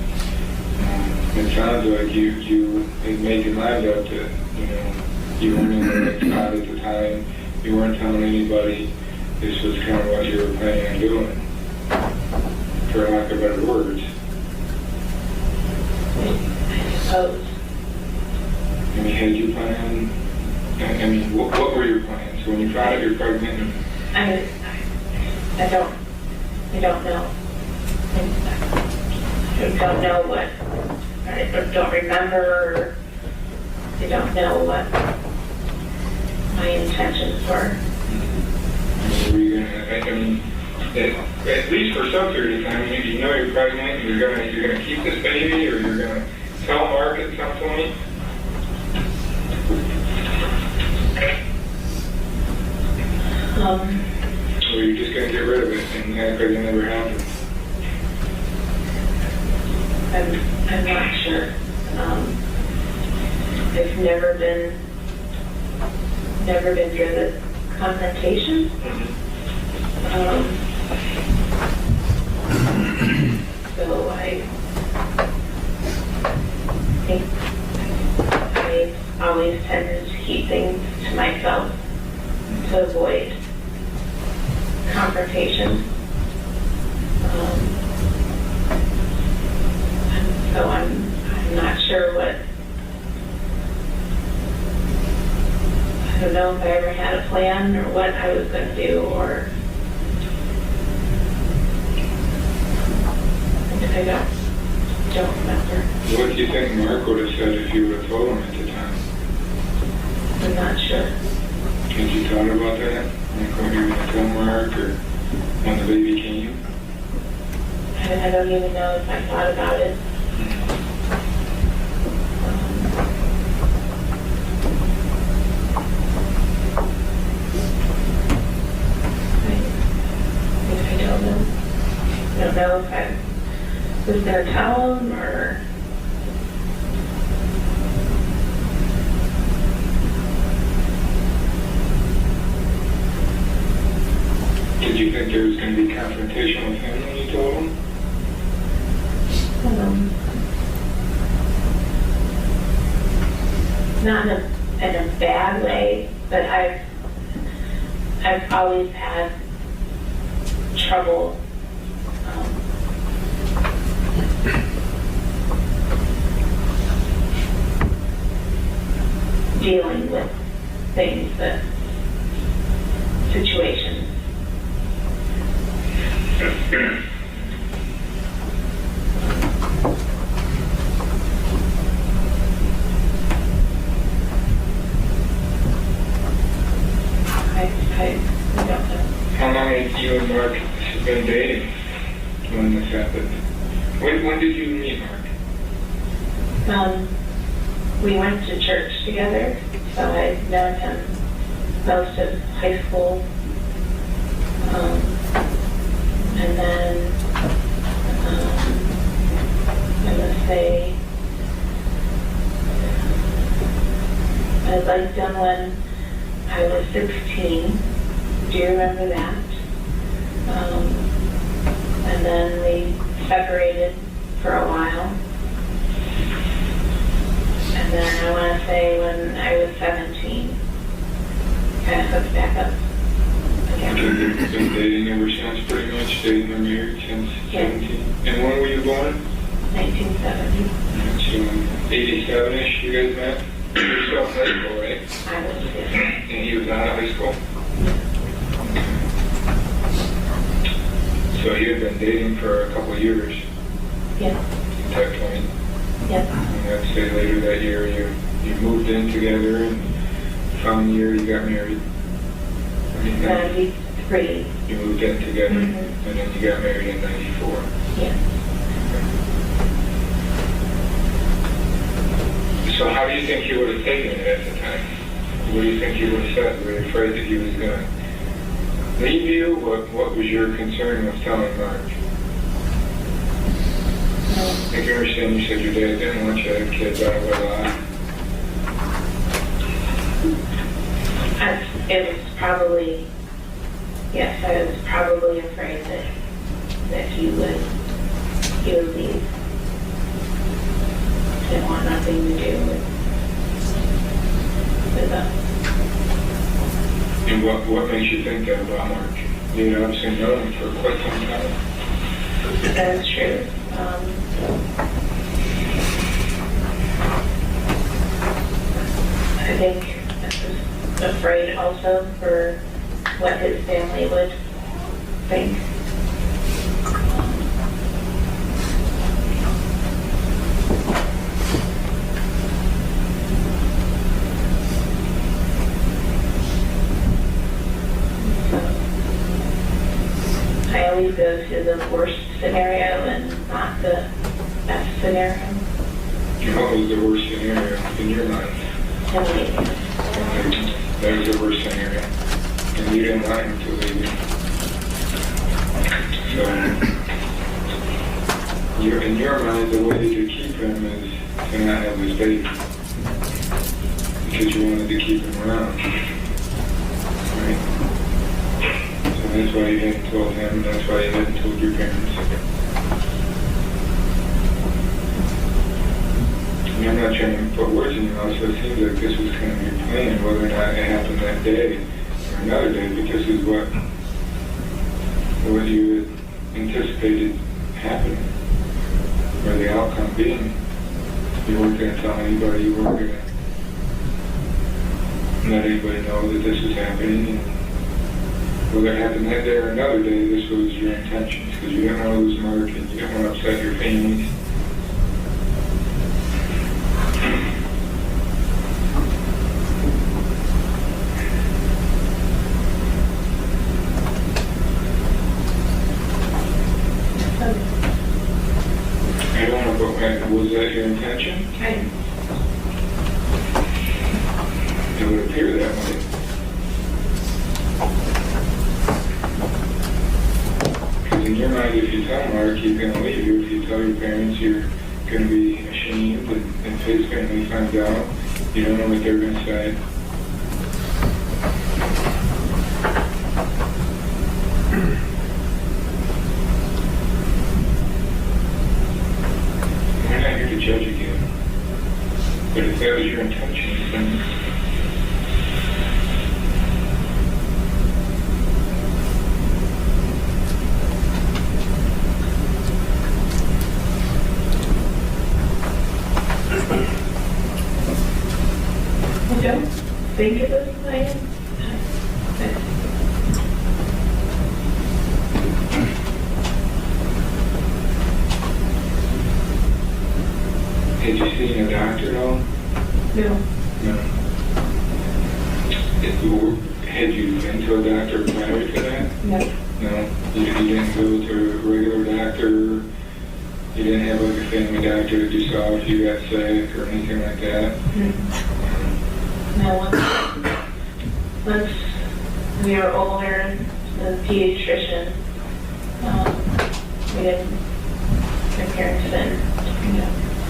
it sounds like you had made your mind up that you weren't in the right spot at the time. You weren't telling anybody. This was kind of what you were planning on doing, for lack of better words. I suppose. Had you planned? What were your plans when you found out you're pregnant? I don't know. I don't know what. I don't remember. I don't know what my intentions were. Were you gonna? At least for some period of time, you know you're pregnant. You're gonna keep this baby, or you're gonna tell Mark at some point. Or you're just gonna get rid of it and act like it never happened. I'm not sure. I've never been good at confrontation. So I think I always tended to keep things to myself to avoid confrontation. So I'm not sure what, I don't know if I ever had a plan or what I was going to do, or I don't remember. What do you think Mark would have said if you would have told him at the time? I'm not sure. Had you thought about that? Like when you were going to tell Mark, or when the baby came? I don't even know if I thought about it. I don't know. I don't know if I was going to tell him or. Did you think there was going to be confrontation with him when you told him? Not in a bad way, but I've always had trouble dealing with things, situations. I don't know. How long have you and Mark been dating when this happened? When did you meet Mark? We went to church together, so I've known him most of high school. And then I would say I liked him when I was 16. Do you remember that? And then we separated for a while. And then I want to say when I was 17, kind of hooked back up again. You've been dating ever since, pretty much, dating and married since 17. And when were you born? 1970. So 87-ish, you guys met? You were still in high school, right? I was, yeah. And he was out of high school? So you had been dating for a couple of years? Yeah. At that point? Yeah. And I'd say later that year you moved in together, and following year you got married. 93. You moved in together, Mm-hmm. and then you got married in 94. Yeah. So how do you think you would have taken it at the time? What do you think you would have said? Were you afraid that he was going to leave you? What was your concern with telling Mark? I can understand you said your dad didn't want you to have kids out of wedlock. It was probably, yes, I was probably afraid that he would leave. Didn't want nothing to do with us. And what makes you think that about Mark? You had obviously known him for quite some time. That is true. I think I was afraid also for what his family would think. I always go to the worst scenario and not the best scenario. What was the worst scenario in your mind? That was the worst scenario. And you didn't want him to leave you. So, in your mind, the way to keep him is to not have his baby. because you wanted to keep him around. Right? So that's why you hadn't told him, that's why you hadn't told your parents. And I'm not trying to put words in your mouth, so it seems like this was kind of your plan, whether or not it happened that day or another day, but this is what you had anticipated happening, or the outcome being. You weren't going to tell anybody, you weren't going to let anybody know that this was happening, and whether it happened that day or another day, this was your intentions, because you didn't want to lose Mark, and you didn't want to upset your families. I don't know, but was that your intention? It would appear that way. Because in your mind, if you tell Mark he's going to leave you, if you tell your parents you're going to be ashamed, and if his family finds out, you don't know what they're going to say. We're not here to judge again. But if that was your intention, then I don't think it was planned. had you seen a doctor at all? No. No. Had you been to a doctor prior to that? No. No. You didn't go to a regular doctor? You didn't have like a family doctor that you saw if you got sick or anything like that? No. Once we were older, the pediatrician, we didn't, my parents didn't,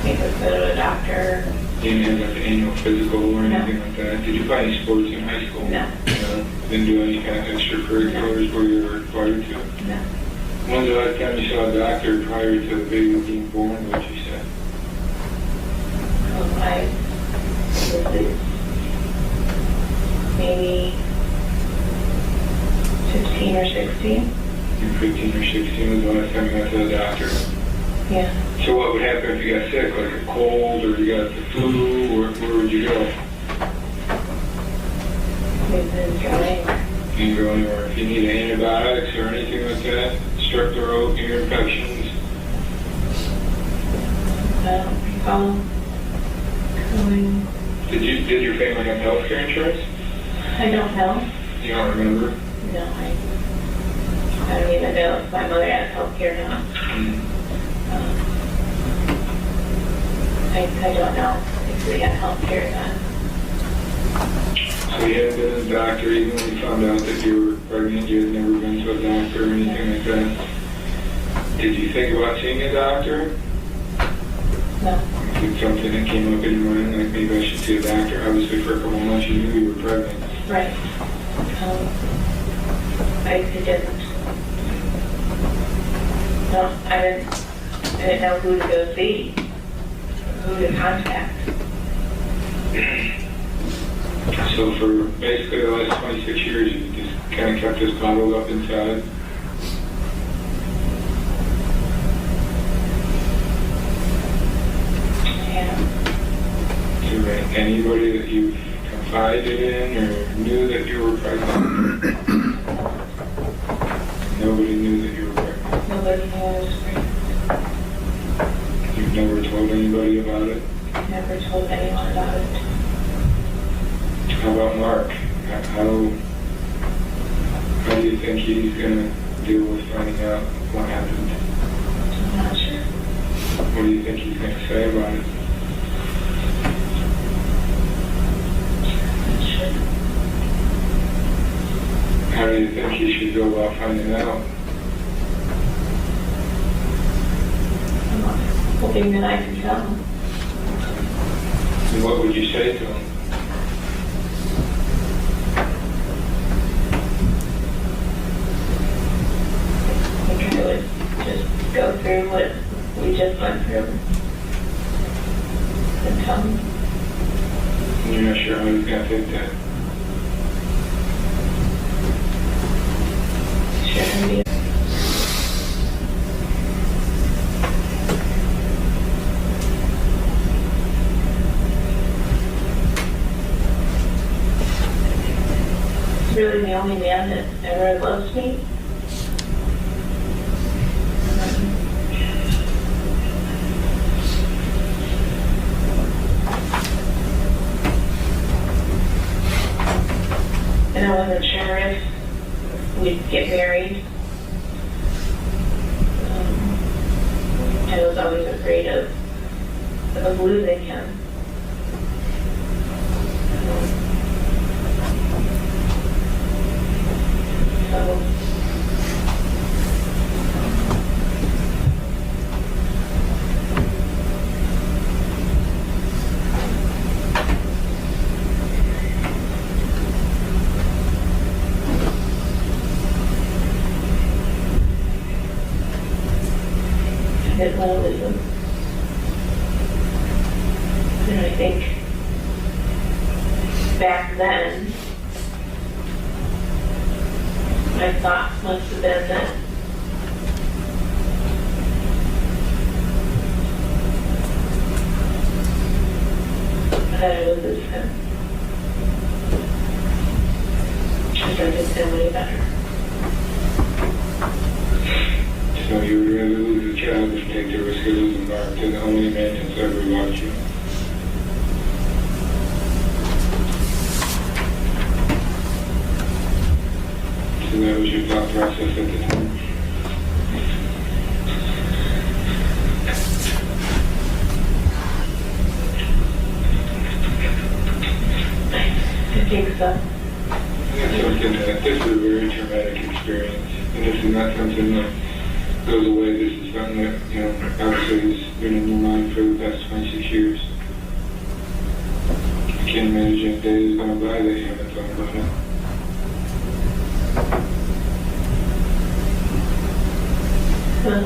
make us go to a doctor. You didn't have like an annual physical or anything like that? Did you play any sports in high school? No. Didn't do any kind of extracurriculars where you were required to? No. When's the last time you saw a doctor prior to the baby being born, what you said? I was maybe 15 or 16. 15 or 16 was the last time you went to the doctor? Yeah. So what would happen if you got sick, like a cold, or you got the flu, or where would you go? You can go anywhere. If you need antibiotics or anything like that, strep throat, ear infections. I don't recall going. Did your family have health care insurance? I don't know. You don't remember? No, I don't even know if my mother has health care now. I don't know if we have health care then. So you hadn't been to the doctor even when you found out that you were pregnant, you had never been to a doctor or anything like that? Did you think about seeing a doctor? No. Is it something that came up in your mind, like maybe I should see a doctor? Obviously for a couple months you knew you were pregnant. Right. I didn't. No, I didn't know who to go see, who to contact. So for basically the last 26 years, you just kind of kept this bottled up inside? Yeah. Is there anybody that you've confided in or knew that you were pregnant? Nobody knew that you were pregnant? Nobody knew I was pregnant. You've never told anybody about it? Never told anyone about it. How about Mark? How do you think he's going to deal with finding out what happened? I'm not sure. What do you think he's going to say about it? I'm not sure. How do you think he should go about finding out? I'm hoping that I can tell him. And what would you say to him? went through and tell me. You're not sure how he's gonna take that. Shouldn't be. He's really the only man that ever loves me. And I wasn't sure if we'd get married. I was always afraid of losing him. So I didn't want to lose him. And I think back then, my thoughts must have been that I would lose him. Because I didn't know any better. So you would rather lose a child than take the risk of losing Mark, the only man that's ever loved you. So that was your thought process at the time? I think so. That's something that, this is a very traumatic experience, and this is not something that goes away. This is something that, you know, obviously has been in your mind for the past 26 years. I can't imagine a day is going by that you haven't thought about it. Well,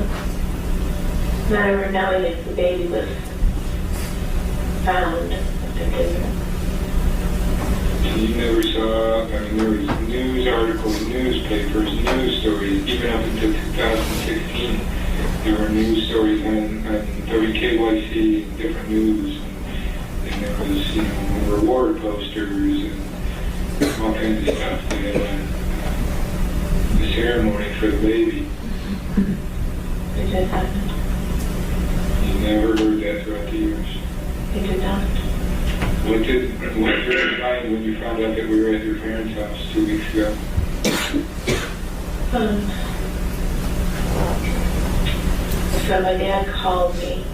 not ever knowing if the baby was found. I didn't. So you never saw, I mean, there was news articles, newspapers, news stories, even up until 2016, there were news stories on WKYC and different news, and there was, you know, reward posters and all kinds of stuff. They had the ceremony for the baby. It did happen. You never heard that throughout the years. It did not. What did your mind when you found out that we were at your parents' house 2 weeks ago? So my dad called me.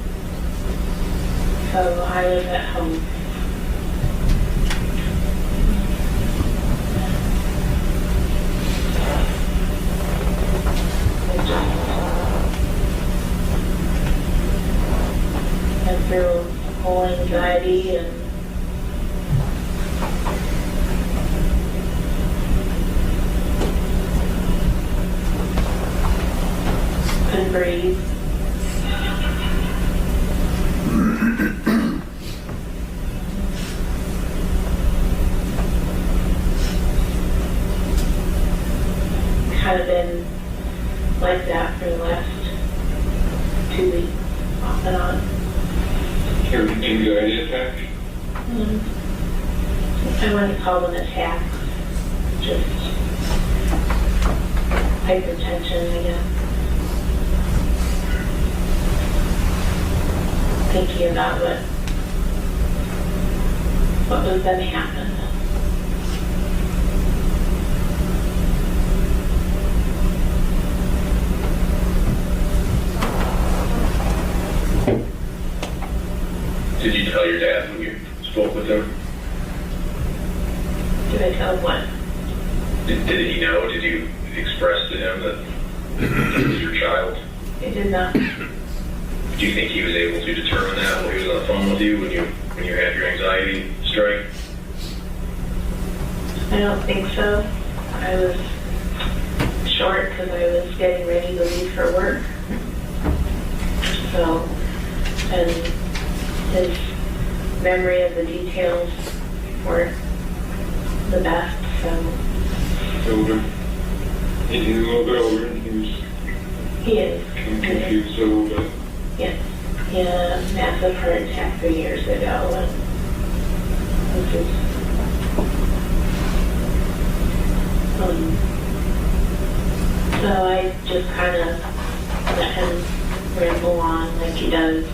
So I was at home. Went through whole anxiety and couldn't breathe. Kind of been like that for the last 2 weeks, off and on. Anxiety attack? I wouldn't call them attacks, just hypertension, I guess. Thinking about what was going to happen. Did you tell your dad when you spoke with him? Did I tell him what? Did he know? Did you express to him that he was your child? He did not. Do you think he was able to determine that while he was on the phone with you when you had your anxiety strike? I don't think so. I was short because I was getting ready to leave for work. So and his memory of the details weren't the best, so. Older. He's a little bit older, and He is. confused a little bit. Yes. He had a massive heart attack 3 years ago, and this is, so I just kind of let him ramble on like he does.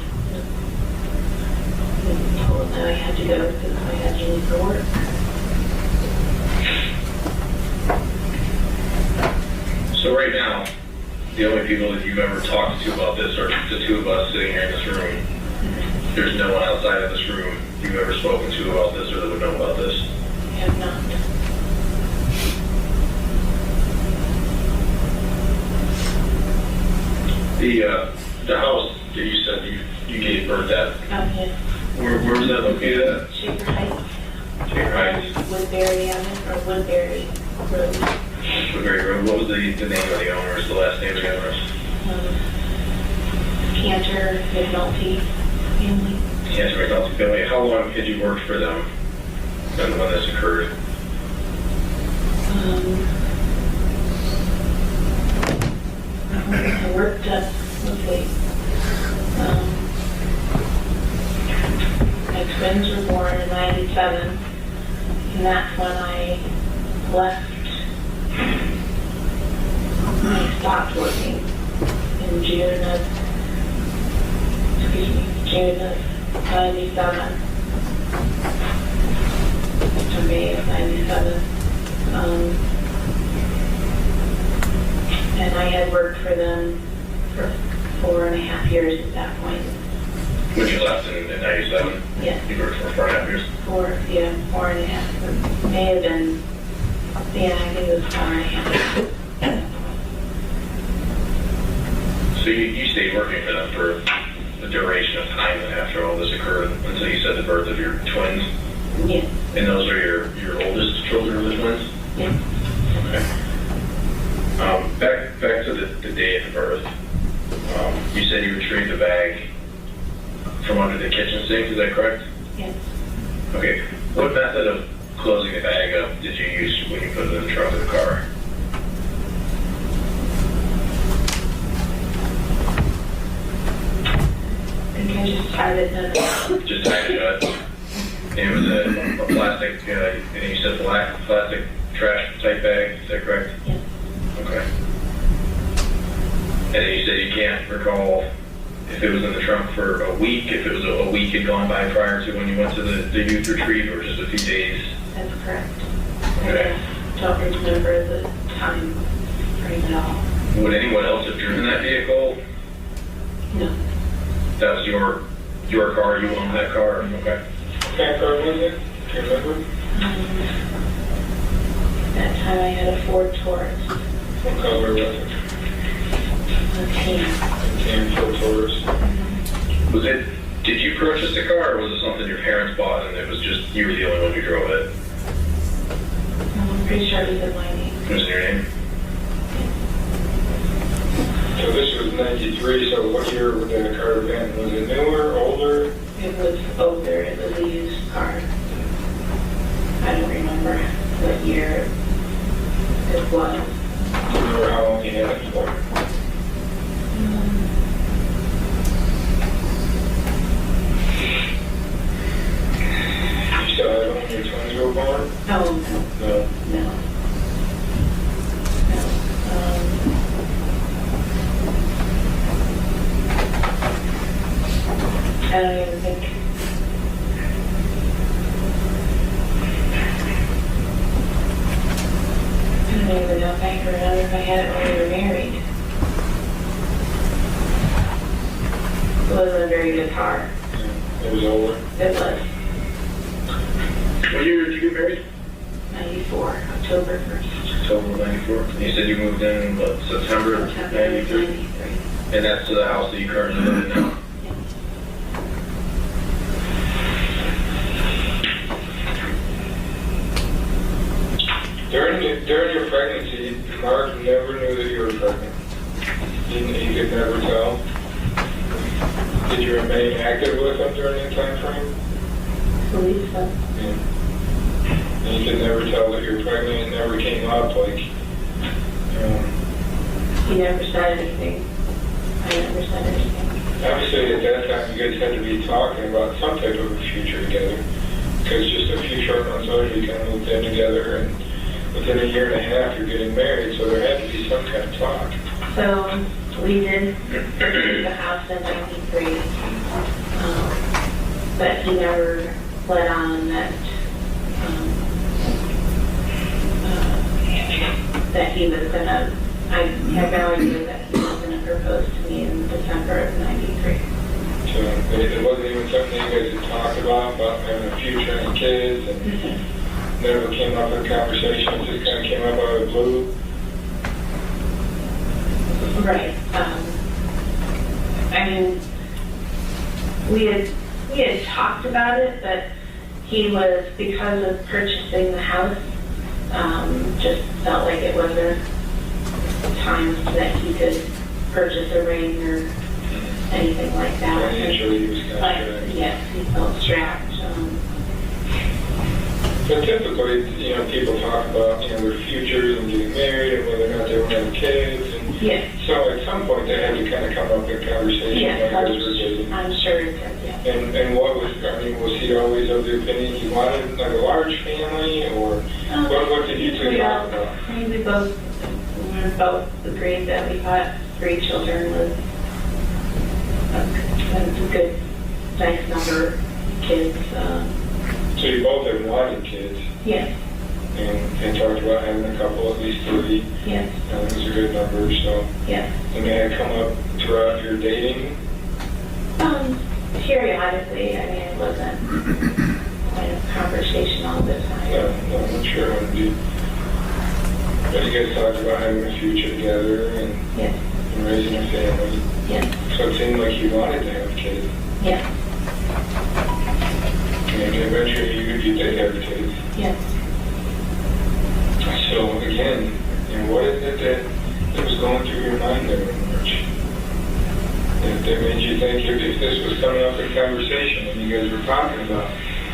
And told him that I had to go because I had to leave for work. So right now, the only people that you've ever talked to about this are the two of us sitting here in this room. There's no one outside of this room you've ever spoken to about this or that would know about this. I have not. The house that you said you gave birth at, Oh, yes. where was that located at? Shaker Heights. Shaker Heights, Woodbury Avenue, or Woodbury Road. Woodbury Road. What was the name of the owners, the last name of the owners? Cantor McNulty family. Cantor McNulty family. How long had you worked for them when this occurred? I worked at, let's see, my twins were born in 97, and that's when I left. I stopped working in June of 97, to May of 97. And I had worked for them for 4.5 years at that point. When you left in 97? Yes. You worked for 4.5 years? 4.5. May have been, I think it was 4.5. So you stayed working for them for the duration of time after all this occurred until you said the birth of your twins? Yes. And those are your oldest children of the twins? Yes. Okay. Back to the day of the birth. You said you retrieved the bag from under the kitchen sink, is that correct? Yes. Okay. What method of closing the bag up did you use when you put it in the trunk of the car? I think I just tied it up. Just tied it shut. And it was a plastic, and you said black plastic trash type bag, is that correct? Yes. Okay. And then you said you can't recall if it was in the trunk for a week, if it was a week had gone by prior to when you went to the youth retreat, or just a few days? That's correct. Okay. I don't remember the time frame at all. Would anyone else have driven that vehicle? No. That was your car, you owned that car? Okay. What kind of car was it? Do you remember? That time I had a Ford Taurus. What color was it? A tan. Tan Ford Taurus. Did you purchase the car, or was it something your parents bought and it was just, you were the only one who drove it? I'm pretty sure it was in my name. It was in your name? So this was 93, so what year would that car have been? Was it newer, older? It was older. It was a used car. I don't remember what year it was. Do you remember how long you had it for? You still had it when your twins were born? Oh, No. no. I don't even think. I don't even know if I can remember if I had it when we were married. It wasn't a very good car. It was older. It was What year did you get married? 94, October 1st. October of 94. And you said you moved in, what, September of 93? 93. And that's the house that you currently live in now? During your pregnancy, Mark never knew that you were pregnant. He could never tell. Did you remain active with them during that time frame? I believe so. Yeah. And you could never tell that you're pregnant. It never came up, like, He never said anything. I never said anything. Obviously, at that time, you guys had to be talking about some type of a future together. Because just a few short months later, you kind of moved in together, and within a year and a half, you're getting married, so there had to be some kind of talk. So we did purchase the house in '93, but he never let on that that he was gonna. I had no idea that he was gonna propose to me in December of '93. So it wasn't even something you guys had talked about having a future and kids, and never came up in conversation. It just kind of came up out of the blue. Right. I mean, we had talked about it, but he was, because of purchasing the house, just felt like it wasn't time that he could purchase a ring or anything like that. Financially, he was kind of strapped. Yes, he felt strapped. But typically, people talk about, their futures and getting married and whether or not they want to have kids. And yes. So at some point, they had to kind of come up in conversation. Yes, like I'm sure it did, yes. And what was he always of the opinion he wanted like a large family, or what did you two talk about? We both agreed that we thought 3 children was a good, nice number of kids. So you both have wanted kids? Yes. And talked about having a couple, at least 3. Yes. That was a good number, so. Yes. And they had come up throughout your dating? Periodically. I mean, it wasn't kind of conversation all the time. No, I'm not sure it would be. But you guys talked about having a future together and, yes. and raising a family. Yes. So it seemed like you wanted to have kids. Yes. And eventually you did have kids. Yes. So again, what is it that was going through your mind there in March? That made you think if this was coming up in conversation when you guys were talking about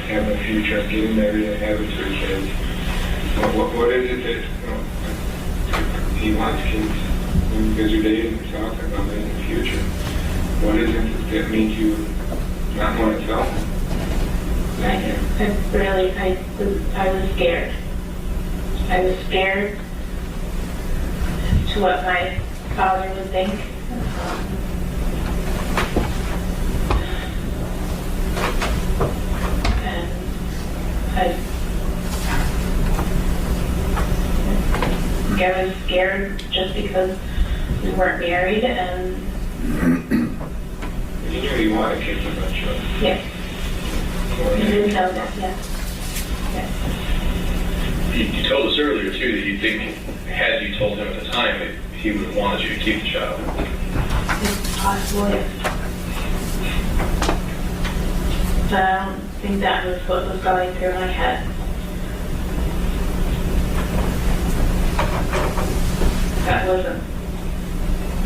having a future and getting married and having 3 kids, what is it that he wants kids when you guys are dating and talking about it in the future? What is it that made you not want to tell him? I was scared. I was scared to what my father would think. And I was scared just because we weren't married, and you knew you wanted kids eventually. yes. You didn't know that, yes. You told us earlier, too, that you think, had you told him at the time, that he would have wanted you to keep the child. It's possible, yes. But I don't think that was what was going through my head. That wasn't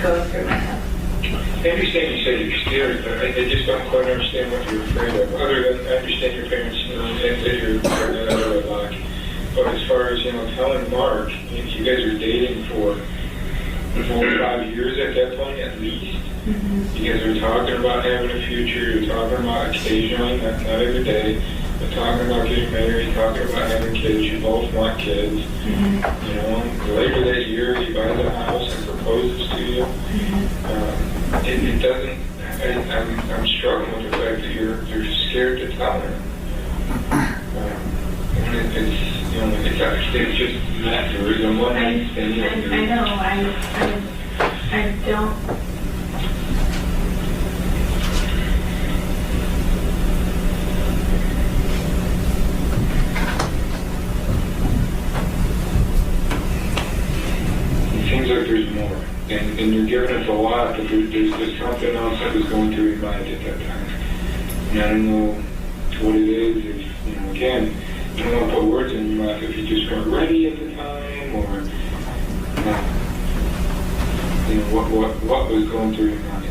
going through my head. I understand you said you're scared, but I just don't quite understand what you're afraid of. Other than I understand your parents think that you're pregnant out of wedlock. But as far as, telling Mark, you guys are dating for 4 or 5 years at that point at least. Mm-hmm. You guys are talking about having a future, you're talking about occasionally, not every day, but talking about getting married, talking about having kids, you both want kids. Mm-hmm. Later that year, he buys a house and proposes to you. Mm-hmm. It doesn't, I'm struggling with the fact that you're scared to tell her. It's just that there is a one night stand. I know, I don't. It seems like there's more. And you're giving us a lot, but there's just something else that was going through your mind at that time. And I don't know what it is. If, again, I don't want to put words in your mouth if you just weren't ready at the time, or what was going through your mind.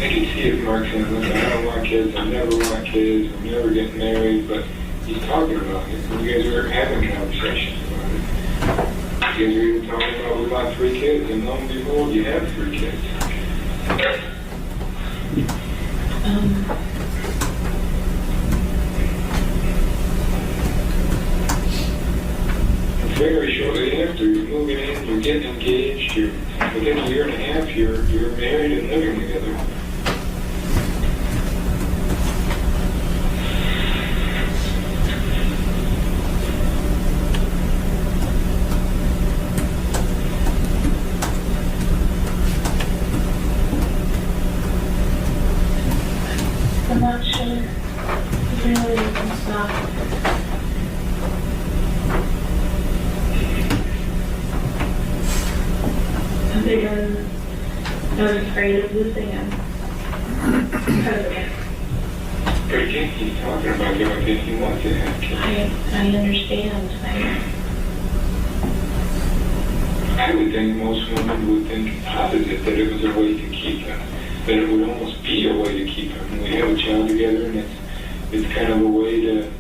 could see if Mark saying, look, I don't want kids, I never want kids, I'm never getting married, but he's talking about it. And you guys are having conversations about it. You guys are even talking about we want 3 kids, and lo and behold, you have 3 kids. And very shortly after, you're moving in, you're getting engaged, within a year and a half, you're married and living together. I'm not sure. It really is not. Because I was afraid of losing him. Because of it. But again, he's talking about doing this, he wants to have kids. I understand. I would think most women would think opposite, that it was a way to keep them. That it would almost be a way to keep them. We have a child together, and it's kind of a way to.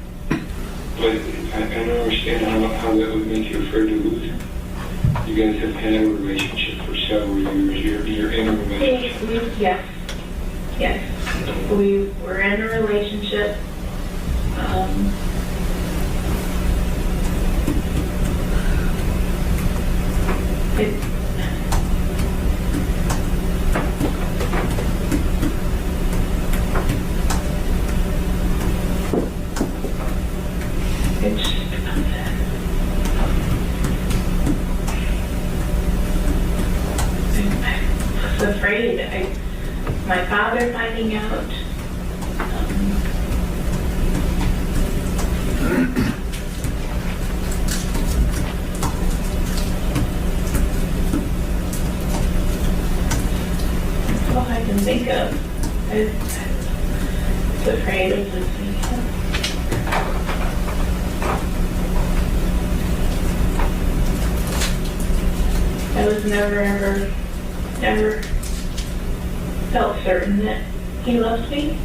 But I don't understand how that would make you afraid to lose him. You guys have had a relationship for several years. You're in a relationship. Yes. We were in a relationship. I was afraid. My father finding out. That's all I can think of. I was afraid of losing him. I was never felt certain that he loved me.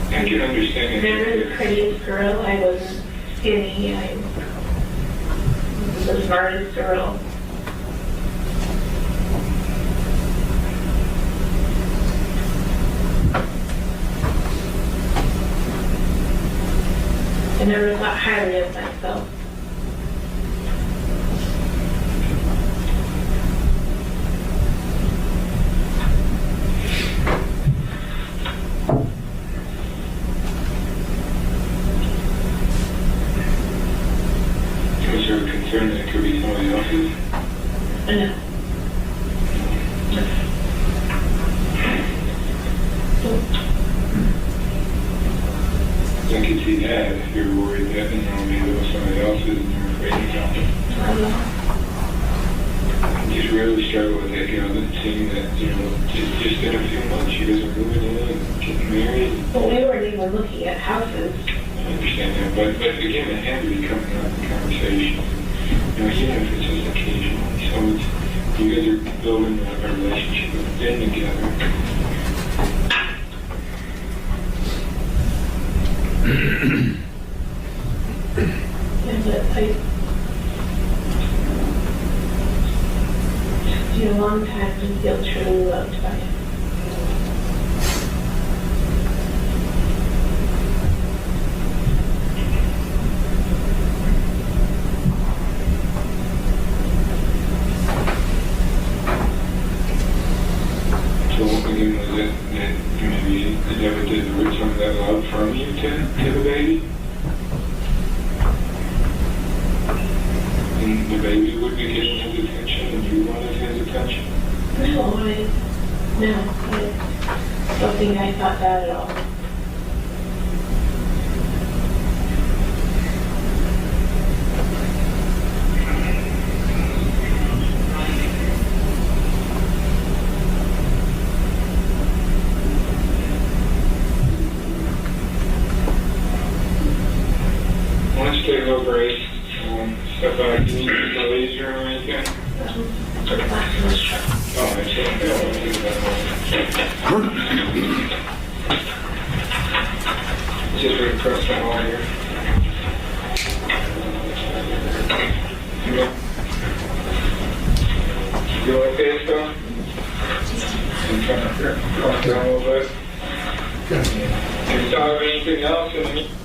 I can understand it. Never the prettiest girl. I wasn't skinny. I was the smartest girl. I never thought highly of myself. Was there a concern that it could be somebody else's? No. I could see that if you're worried that, maybe it was somebody else's and you're afraid to tell them. I just really struggle with that, seeing that, just in a few months you guys are moving in and getting married. Well, we weren't even looking at houses. I understand that, but again, it had to be coming up in conversation. Even if it's just occasionally. So you guys are building a relationship and been together. And but it took me a long time to feel truly loved by him. So again, was it that maybe you never did some of that love from you to the baby? And the baby would be getting his attention and you wanted his attention? No, I don't think I thought that at all. break. Step back. Do you need to go easier or anything? To the back of this truck. Oh, that's okay. Just right across the hall here. You okay, Scott? I'm trying to calm down a little bit. Do you still have anything else in the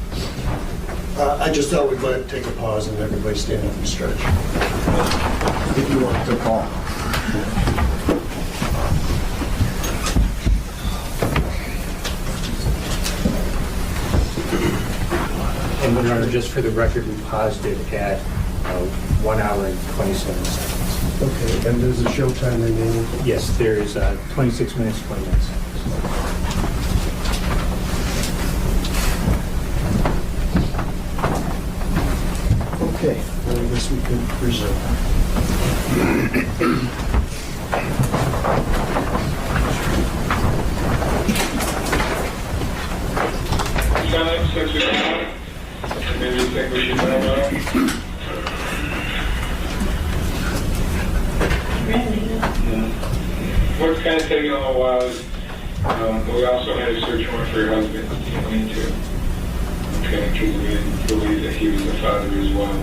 I just thought we'd let it take a pause and everybody stand up and stretch. If you want to call. And Your Honor, just for the record, we paused it at 1 hour and 27 seconds. Okay, and there's a show time remaining? Yes, there is 26 minutes, 29 seconds. Okay, well, I guess we can resume. time since we maybe you think we should know now? What's kind of taking a little while is we also had a search warrant for your husband. Okay, because we believe that he was the father as well.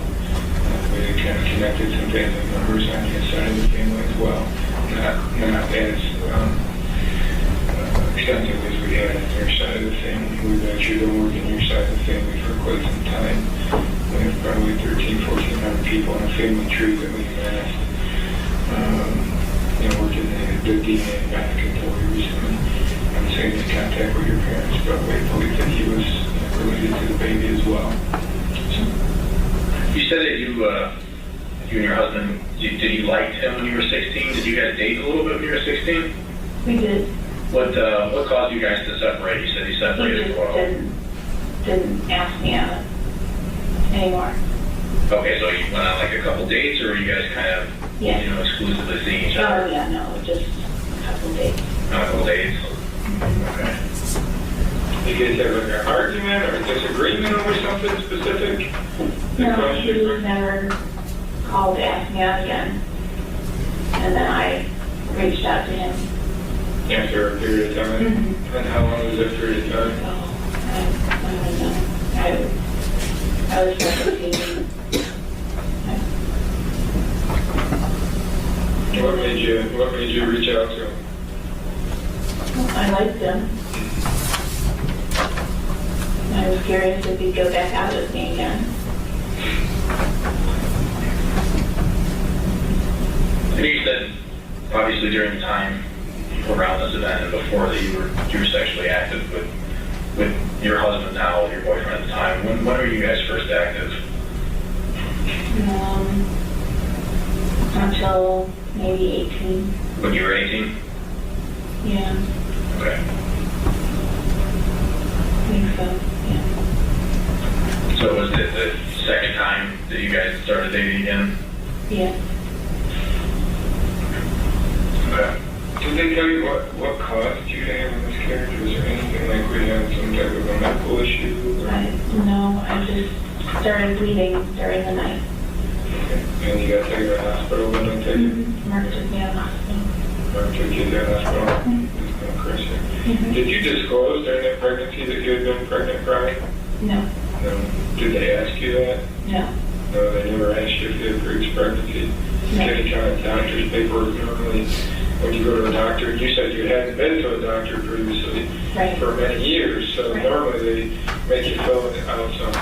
We kind of connected some family members on his side of the family as well. Not as extensive as we had on their side of the family. We've actually been working your side of the family for quite some time. We have probably 1,400 people in a family tree that we amassed. Working the DNA back until we recently stayed in contact with your parents, but we believe that he was related to the baby as well. You said that you and your husband, did you like him when you were 16? Did you guys date a little bit when you were 16? We did. What caused you guys to separate? You said you separated He as well. didn't ask me out anymore. Okay, so you went on like a couple dates, or were you guys kind of, exclusively seeing each other? Oh, yeah, no, just a couple days. A couple days? Okay. Did you guys have like an argument or a disagreement over something specific? No, he never called to ask me out again. And then I reached out to him. After a period of time? Mm-hmm. And how long was that period of time? Oh, I don't know. I was 17. What made you reach out to him? I liked him. I was curious if he'd go back out with me again. And you said, obviously during the time around this event and before that you were sexually active with your husband now, your boyfriend at the time. When were you guys first active? Until maybe 18. When you were 18? Yeah, Okay. I think so, yeah. So was it the second time that you guys started dating again? Yeah. Okay. Did they tell you what caused you to have a miscarriage? Was there anything like we had some type of a medical issue? No, I just started bleeding during the night. Okay. And you got taken to the hospital when they take you? Mark took me out of the hospital. Mark took you to the hospital? Did you disclose during that pregnancy that you had been pregnant prior? No. No. Did they ask you that? No. No, they never asked you if you had previous pregnancy? No. Any kind of doctor's paperwork normally? When you go to a doctor, you said you hadn't been to a doctor previously for many years, so normally they make you fill out some,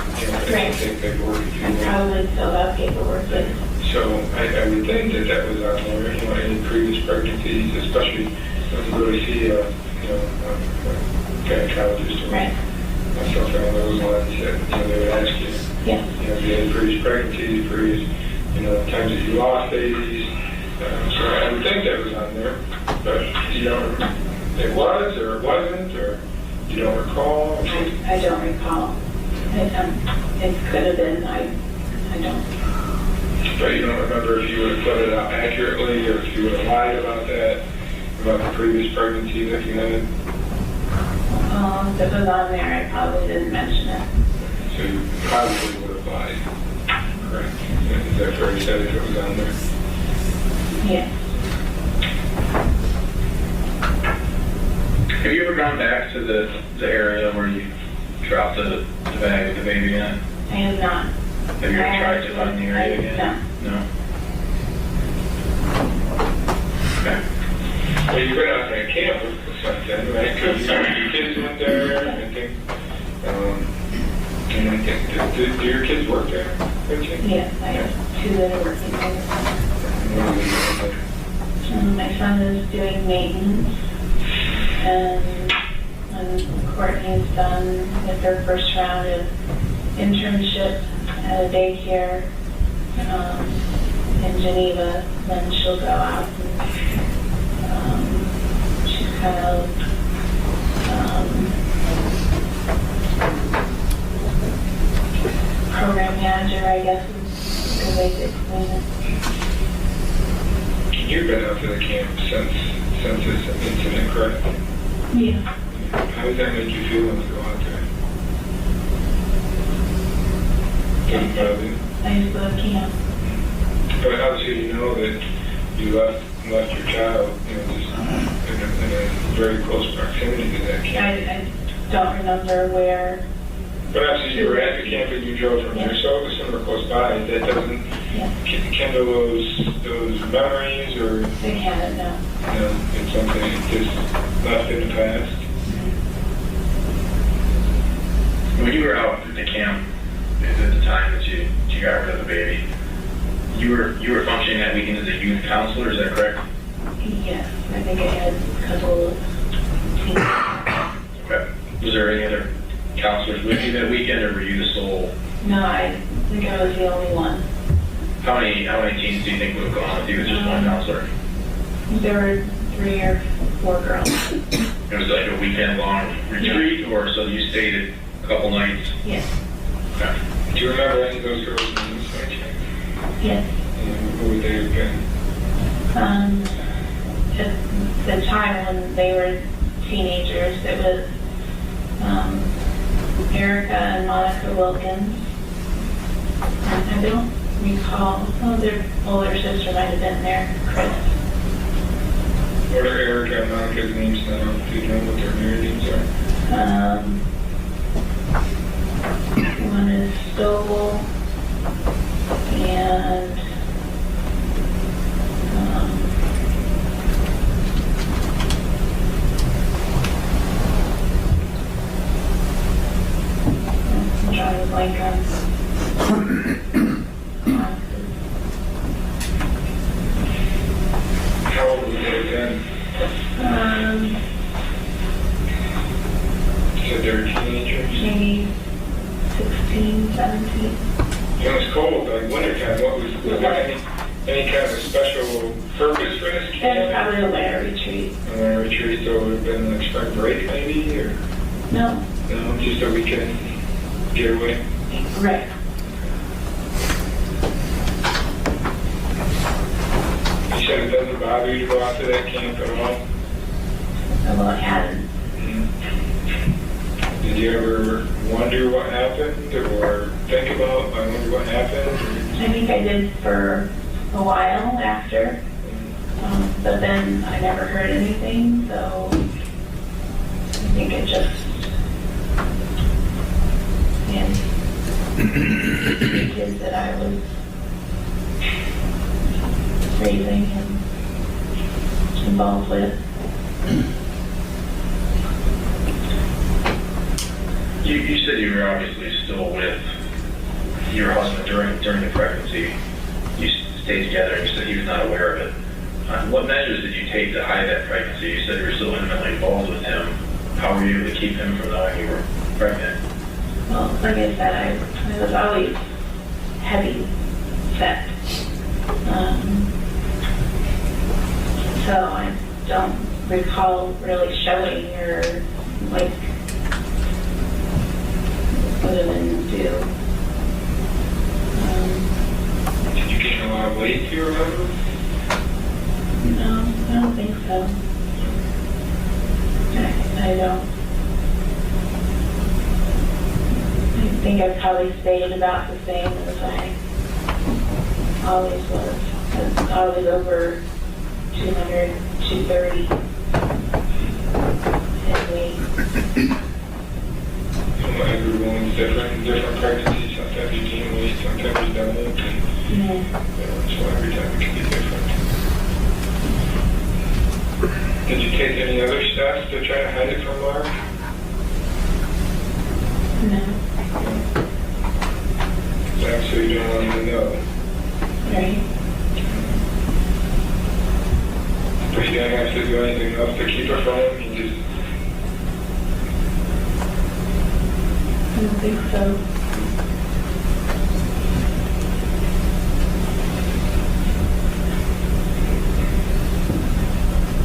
take paperwork if you want. Probably filled out paperwork, but So I would think that was on there, any previous pregnancies, especially when you go to see a gynecologist or something along those lines, that they would ask you, if you had previous pregnancies, previous, times that you lost babies. So I would think that was on there, but it was or it wasn't, or you don't recall? I don't recall. It could have been, I don't. But you don't remember if you would have put it out accurately, or if you would have lied about that, about the previous pregnancy that you had? If it was on there, I probably didn't mention it. So you probably would have lied. Is that fair to say if it was on there? Yes. Have you ever gone back to the area where you dropped the bag with the baby in? I have not. Have you ever tried to find the area again? No. Okay. Well, you've been out there at camp with something, right? Because your kids went there, I think. And I think, do your kids work there? Richie? Yes, I have two that are working there. What do they do? My son is doing maintenance, and when Courtney's done with her first round of internship at a daycare in Geneva, then she'll go out and she's kind of program manager, I guess, is a good way to explain it. You've been out to the camp since this incident, correct? Yeah. How does that make you feel when you go out there? Doesn't bother you? I used to go to camp. But obviously you know that you left your child, just in a very close proximity to that camp. I don't remember where. But obviously you were at the camp and you drove from there, so it was somewhere close by. That doesn't kindle those memories, or They haven't, no. it's something that just left in the past. When you were out at the camp at the time that you got rid of the baby, you were functioning that weekend as a youth counselor, is that correct? Yes, I think I had a couple of teams. Okay. Was there any other counselors with you that weekend, or were you the sole? No, I think I was the only one. How many teens do you think would have gone with you as just one counselor? There were 3 or 4 girls. It was like a weekend-long retreat, or so you stayed a couple nights? Yes. Okay. Do you remember any of those girls' names by chance? Yes. Who would they have been? At the time when they were teenagers, it was Erica and Monica Wilkins. And I don't recall, their older sister might have been there, Chris. What are Erica and Monica's names now? Do you know what their married names are? One is Stovall, and I'm trying to blank on. How old was they then? You said they were teenagers? Maybe 16, 17. It was cold, like wintertime. Was there any kind of special purpose for this It was camp? probably a winter retreat. A winter retreat, so it would have been like spring break maybe, or No, no, just a weekend getaway. right. You said it doesn't bother you to go out to that camp at all? Well, it hadn't. Did you ever wonder what happened, or think about, I wonder what happened? I think I did for a while after, but then I never heard anything, so I think it just, the kids that I was raising and involved with. You said you were obviously still with your husband during the pregnancy. You stayed together, and you said he was not aware of it. What measures did you take to hide that pregnancy? You said you were still intimately involved with him. How were you able to keep him from knowing you were pregnant? Well, like I said, I was always heavy set. So I don't recall really showing or like what it would do. Did you gain a lot of weight, do you remember? No, I don't think so. I don't. I think I probably stayed about the same as I always was. It's always over 200, 230 in weight. Everyone's different, different pregnancies. Sometimes you gain weight, sometimes you don't. And so every time it can be different. Did you take any other steps to try to hide it from Mark? No. So you don't want him to know. Right. But you don't have to do anything else to keep it from him. You just. I don't think so.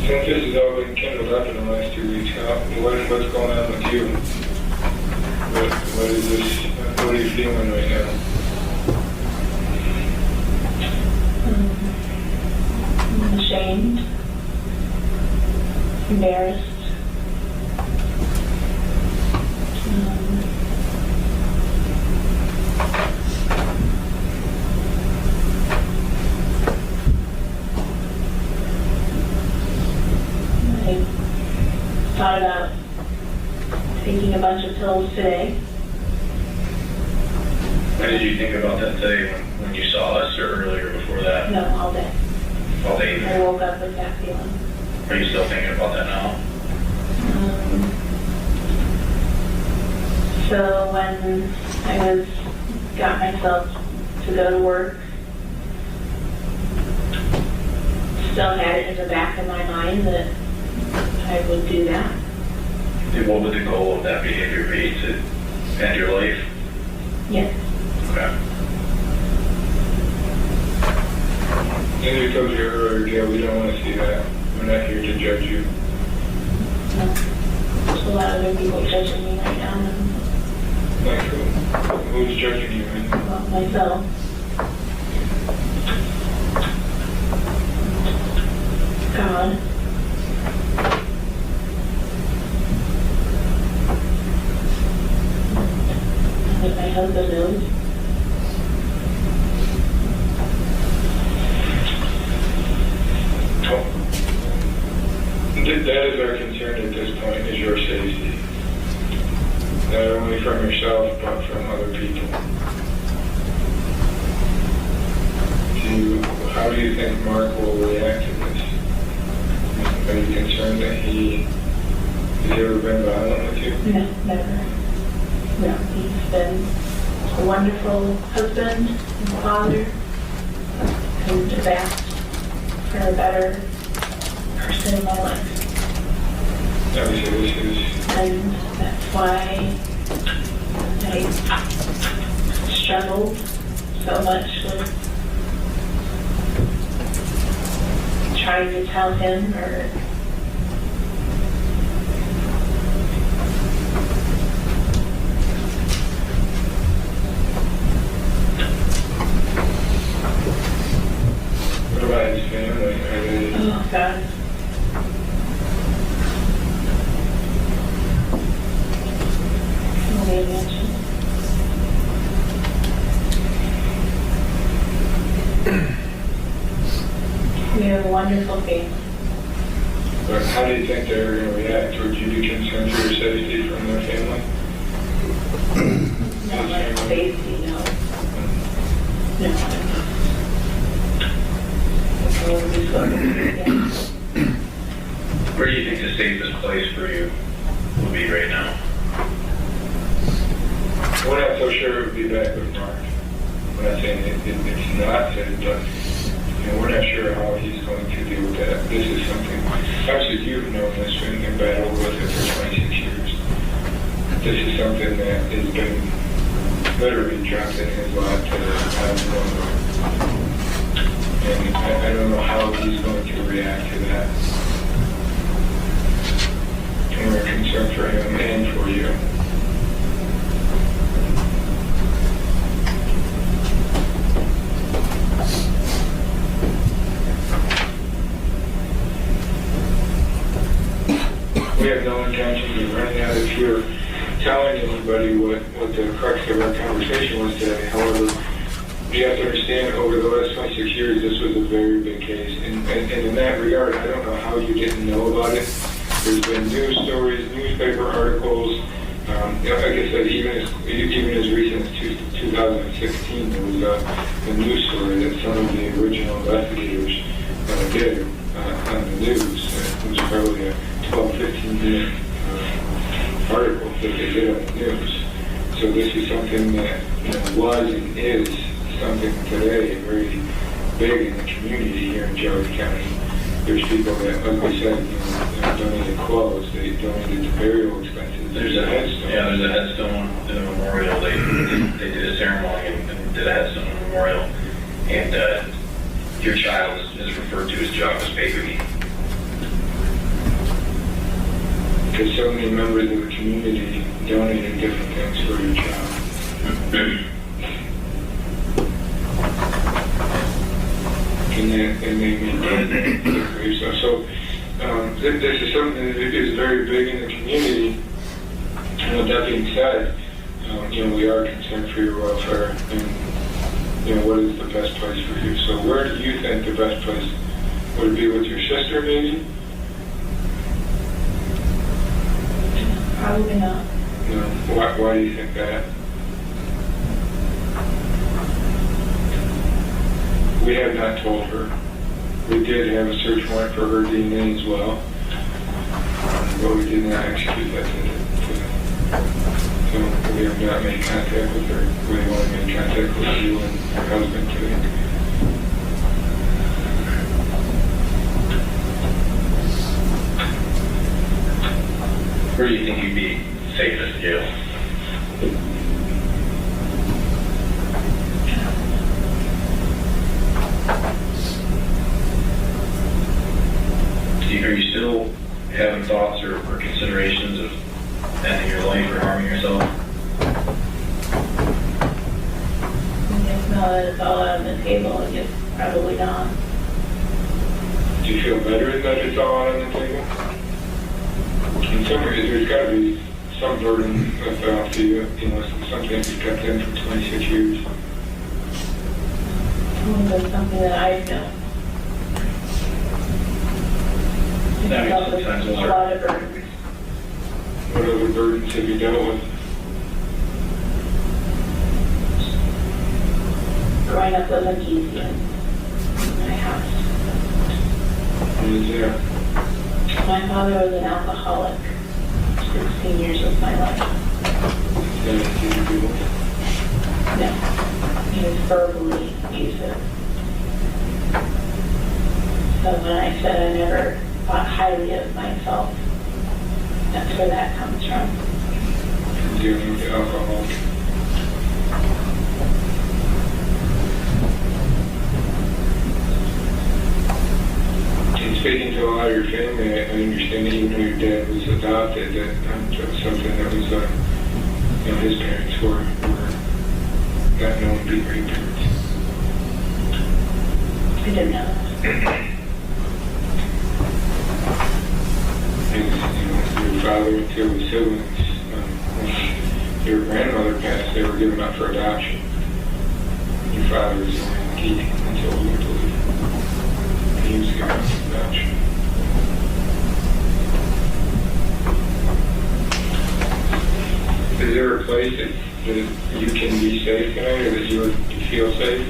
Since this has all been kindled up in the last 2 weeks, what's going on with you? What is this? What are you feeling right now? I'm ashamed, embarrassed. I thought about taking a bunch of pills today. When did you think about that today? When you saw us, or earlier before that? No, all day. All day. I woke up with that feeling. Are you still thinking about that now? So when I got myself to go to work, still had it in the back of my mind that I would do that. And what would the goal of that behavior be? To end your life? Yes. Okay. And you told you earlier, Gail, we don't want to see that. We're not here to judge you. No. There's a lot of other people judging me right now. Like who? Who's judging you right now? Well, myself. God. And my husband knows. That is our concern at this point, is your safety. Not only from yourself, but from other people. How do you think Mark will react to this? Are you concerned that has ever been violent with you? No, never. No, he's been a wonderful husband and father, and the best, for a better person in my life. Obviously, this is. And that's why I struggled so much with trying to tell him or What about his family? Are they? oh God. Maybe mention. We have a wonderful family. But how do you think they're going to react? Would you be concerned for your safety from their family? Not like safety, no. No. Where do you think the safest place for you will be right now? We're not so sure it would be back with Mark. We're not saying it's not safe, but we're not sure how he's going to deal with that. This is something, obviously you've known this and battled with it for 26 years. This is something that has been literally dropped in his lap to have one. And I don't know how he's going to react to that. And we're concerned for him and for you. We have no intention of running out if you're telling anybody what the crux of our conversation was today. However, you have to understand, over the last 26 years, this was a very big case. And in that regard, I don't know how you didn't know about it. There's been news stories, newspaper articles. Like I said, even as recent as 2016, there was a news story that some of the original investigators did on the news. It was probably a 12, 15-minute article that they did on the news. So this is something that was and is something today very big in the community here in Geauga County. There's people that, like we said, donated clothes, they donated the burial expenses. There's a headstone. Yeah, there's a headstone and a memorial. They did a ceremony and did a headstone and memorial. And your child is referred to as Geauga's baby. Because so many members of the community donated different things for your child. And they maintain it. So this is something that is very big in the community. And with that being said, we are concerned for your welfare and what is the best place for you. So where do you think the best place would be? With your sister, maybe? Probably not. No. Why do you think that? We have not told her. We did have a search warrant for her DNA as well, but we did not execute that today. So we have not made contact with her. We only made contact with you and her husband today. Where do you think you'd be safest, Gail? Are you still having thoughts or considerations of ending your life or harming yourself? If now that it's all out on the table, I guess probably not. Do you feel better that it's all out on the table? In some ways, there's got to be some burden that's off to you, something you kept in for 26 years. It's something that I've done. That means sometimes a lot of burdens. What other burdens have you dealt with? Growing up wasn't easy in my house. What is there? My father was an alcoholic 16 years of my life. No, he was verbally abusive. So when I said I never thought highly of myself, that's where that comes from. Dealing with alcohol. And speaking to a lot of your family, I understand that even though your dad was adopted, that was something that was, his parents were not known to be great parents. I didn't know that. And, your father and two of his siblings, when your grandmother passed, they were given up for adoption. Your father was the only key until we were to leave. And he was given up for adoption. Is there a place that you can be safe tonight, or that you would feel safe?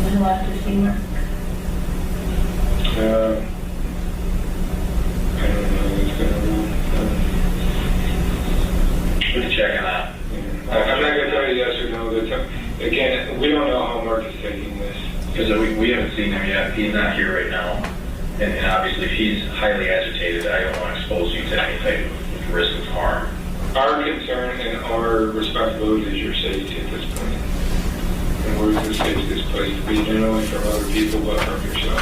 I left to see work. I don't know what's going on. We can check on that. I'm not going to tell you yes or no. Again, we don't know how Mark is taking this. Because we haven't seen him yet. He's not here right now. And obviously, if he's highly agitated, I don't want to expose you to any type of risk of harm. Our concern and our responsibility is your safety at this point. And where's the safest place to be, not only from other people, but from yourself.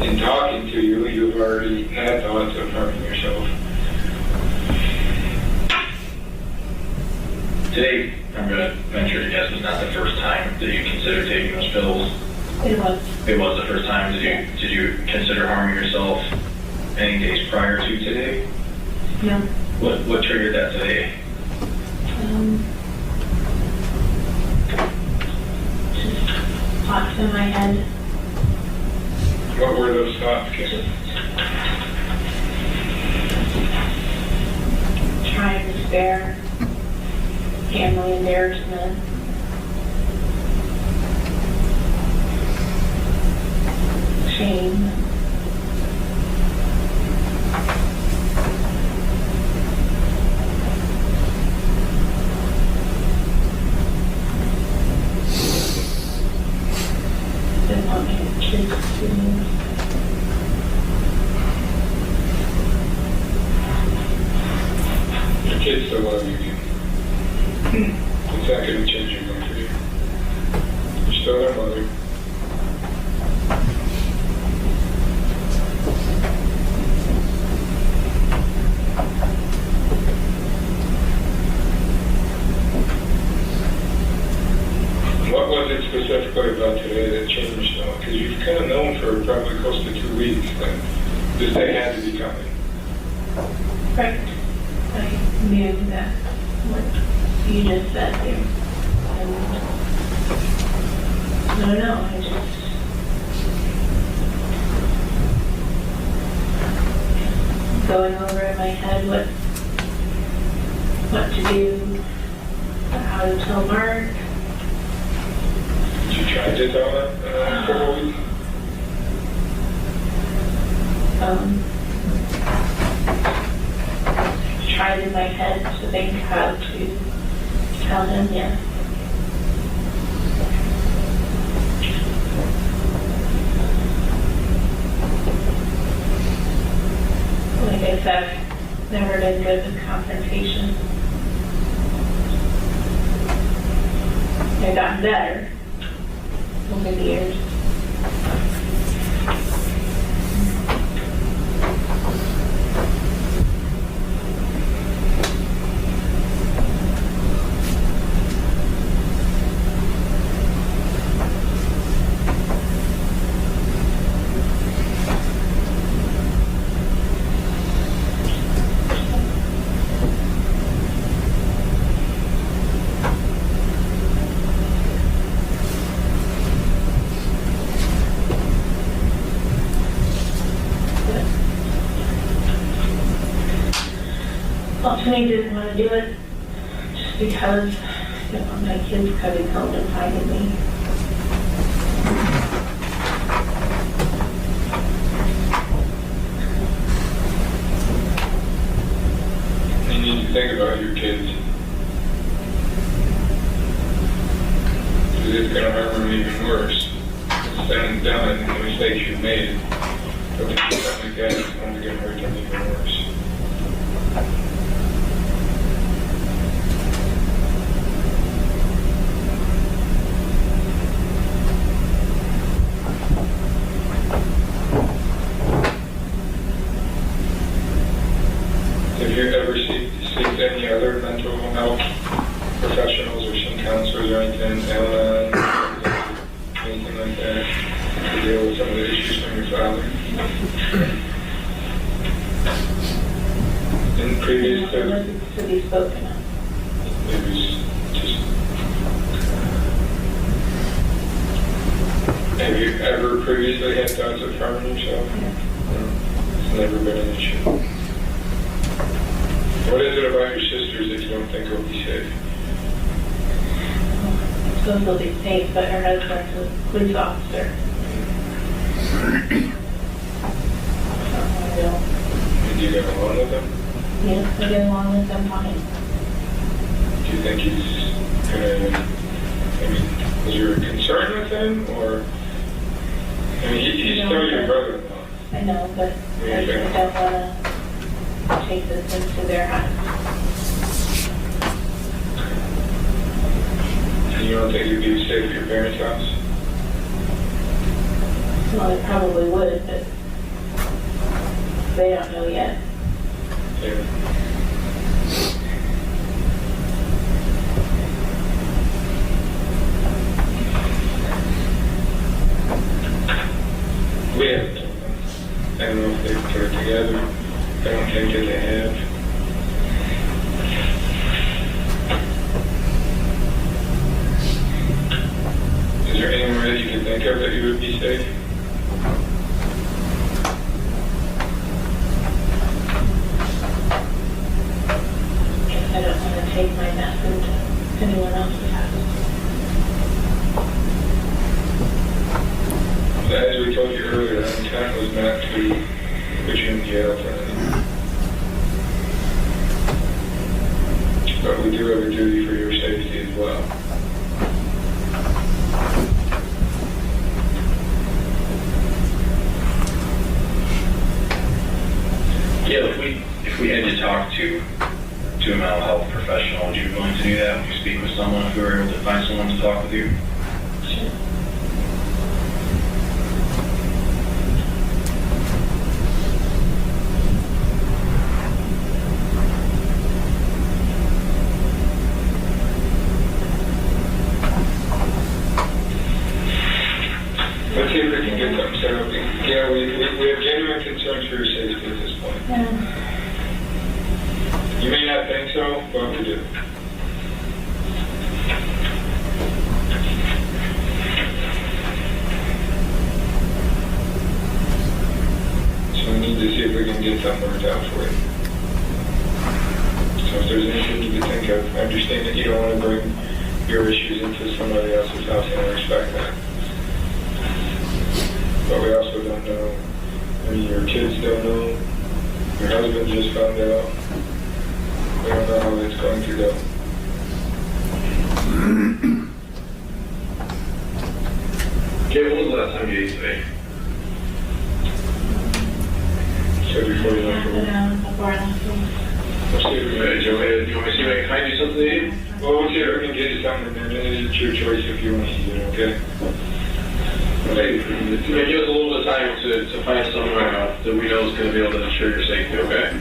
In talking to you, you've already had thoughts of harming yourself. Today, I'm going to venture to guess, was not the first time that you considered taking those pills. It was. It was the first time. Did you consider harming yourself any days prior to today? No. What triggered that today? Just thoughts in my head. What were those thoughts, Kim? Trying to spare, family embarrassment. Shame. Didn't want my kids to Your kids still love you, Kim. It's not going to change your mind for you. You're still their mother. What was it specifically about today that changed, though? Because you've kind of known for probably close to 2 weeks that this day had to be coming. Right. I knew that what you just said there. And I don't know, I just going over in my head what to do, how to tell Mark. Did you try to tell them for a week? Tried in my head to think how to tell him, yes. Like I said, never been good with confrontation. I've gotten better over the years. Ultimately didn't want to do it just because I didn't want my kids coming home and finding me. You need to think about your kids. Because it's going to hurt them even worse. It's done and done, and the mistakes you've made. But if you do something like that, it's only going to hurt them even worse. Have you ever seen any other mental health professionals or some counselors or anything, Al-Anon, anything like that, to deal with some of the issues from your father? In previous It wasn't to be spoken of. it was just. Have you ever previously had thoughts of harming yourself? No. It's never been an issue. What is it about your sisters that you don't think will be safe? Supposed to be safe, but her husband's a police officer. And do you get along with them? Yes, I get along with them fine. Do you think he's gonna, I mean, is there a concern with him, or, I mean, he's still your brother-in-law. I know, but I just don't want to take this into their hands. And you don't think you'd be safe at your parents' house? Well, I probably would, but they don't know yet. Yeah. We haven't told them. I don't know if they've put it together. I don't think that they have. Is there anywhere that you can think of that you would be safe? I don't want to take my mess into anyone else's house. As we told you earlier, the intent was not to put you in jail for anything. But we do have a duty for your safety as well. Yeah, if we had to talk to a mental health professional, would you be willing to do that? Would you speak with someone if we were able to find someone to talk with you? Sure. Let's see if we can get something set up. Yeah, we have genuine concerns for your safety at this point. Yeah. You may not think so, but we do. So we need to see if we can get something worked out for you. So if there's anything you can think of, I understand that you don't want to bring your issues into somebody else's house, and I respect that. But we also don't know. I mean, your kids don't know. Your husband just found out. We don't know how it's going to go. Okay, when was the last time you ate today? So before you left for work. Before I left for work. Let's see if we can Do you want me to see if I can find you something to eat? Well, we'll see if we can get you something, and then it's your choice if you want to eat it, okay? Okay, give us a little bit of time to find somewhere that we know is going to be able to ensure your safety, okay?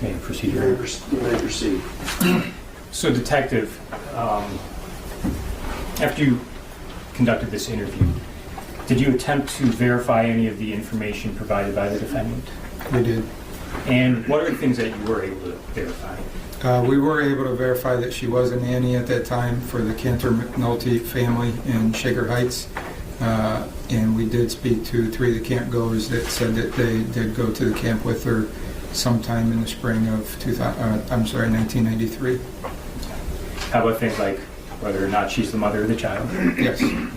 May proceed. You may proceed. So, Detective, after you conducted this interview, did you attempt to verify any of the information provided by the defendant? We did. And what are the things that you were able to verify? We were able to verify that she was a nanny at that time for the Cantor McNulty family in Shaker Heights. And we did speak to 3 of the camp goers that said that they did go to the camp with her sometime in the spring of 1993. How about things like whether or not she's the mother of the child? Yes. And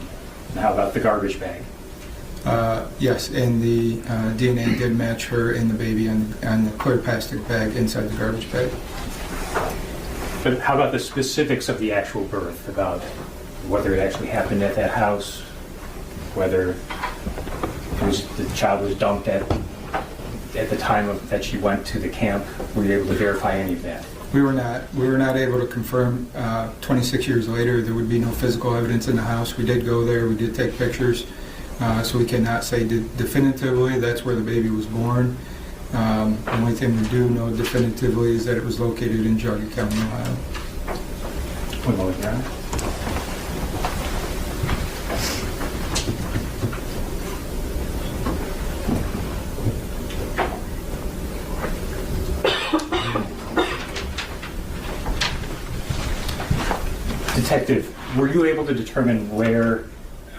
how about the garbage bag? Yes, and the DNA did match her and the baby on the clear plastic bag inside the garbage bag. But how about the specifics of the actual birth, about whether it actually happened at that house, whether the child was dumped at the time that she went to the camp? Were you able to verify any of that? We were not. We were not able to confirm. 26 years later, there would be no physical evidence in the house. We did go there. We did take pictures. So we cannot say definitively that's where the baby was born. The only thing we do know definitively is that it was located in Geauga County, Ohio. One moment, Your Honor. Detective, were you able to determine where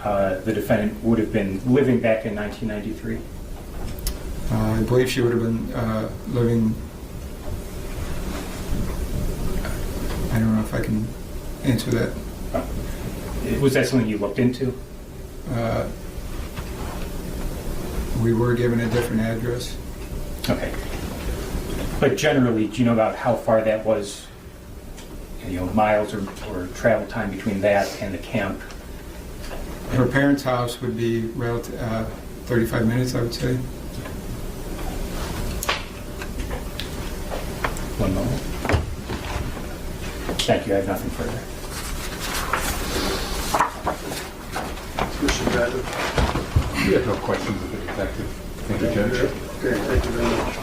the defendant would have been living back in 1993? I believe she would have been living, I don't know if I can answer that. Was that something you looked into? We were given a different address. Okay. But generally, do you know about how far that was, miles or travel time between that and the camp? Her parents' house would be 35 minutes, I would say. One moment. Thank you. I have nothing further. Commissioner Bradley? You have no questions of the detective. Thank you, Judge. Okay, thank you very much.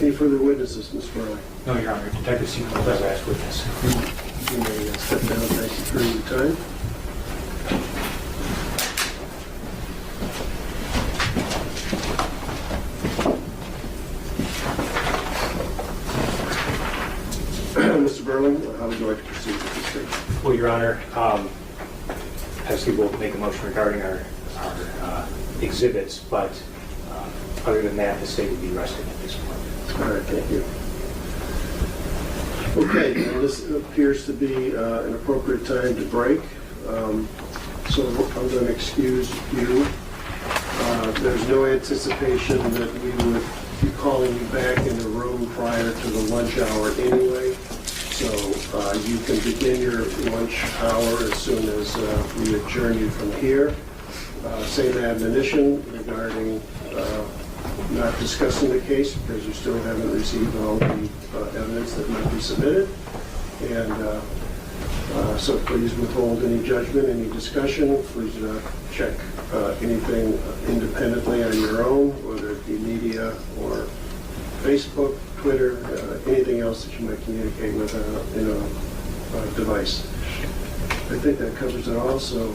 Any further witnesses, Ms. Burley? No, Your Honor. Detective Seaman was our last witness. You may step down, thank you for your time. Mr. Burling, how would you like to proceed with this case? Well, Your Honor, obviously we'll make a motion regarding our exhibits, but other than that, the state would be resting at this point. All right, thank you. Okay, and this appears to be an appropriate time to break. So I'm going to excuse you. There's no anticipation that we would be calling you back in the room prior to the lunch hour anyway. So you can begin your lunch hour as soon as we adjourn you from here. Same admonition regarding not discussing the case because you still haven't received all the evidence that might be submitted. And so please withhold any judgment, any discussion. Please check anything independently on your own, whether it be media or Facebook, Twitter, anything else that you might communicate with a device. I think that covers it all, so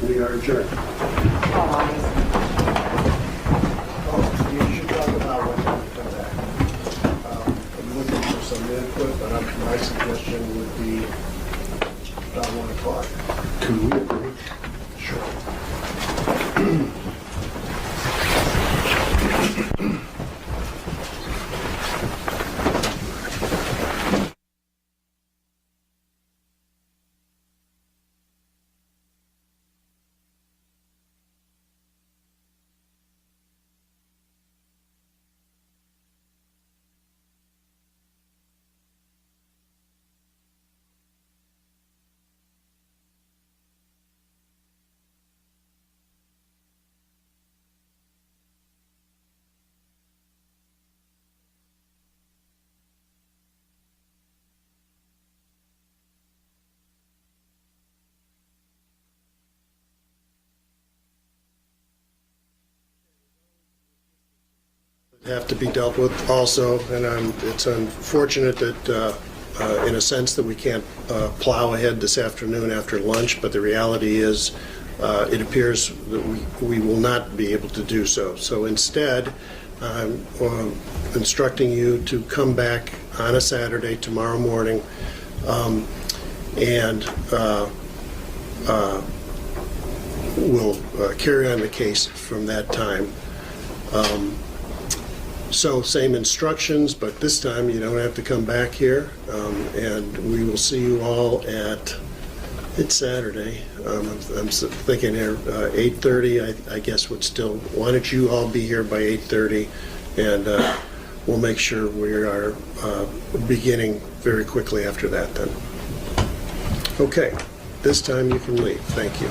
we are adjourned. You should talk about what time to come back. I'm looking for some input, but my suggestion would be about 1 o'clock. Can we agree? Sure. Have to be dealt with also, and it's unfortunate that in a sense that we can't plow ahead this afternoon after lunch, but the reality is it appears that we will not be able to do so. So instead, I'm instructing you to come back on a Saturday tomorrow morning and we'll carry on the case from that time. So same instructions, but this time you don't have to come back here. And we will see you all at, it's Saturday. I'm thinking here 8:30, I guess would still, why don't you all be here by 8:30 and we'll make sure we are beginning very quickly after that then. Okay, this time you can leave. Thank you.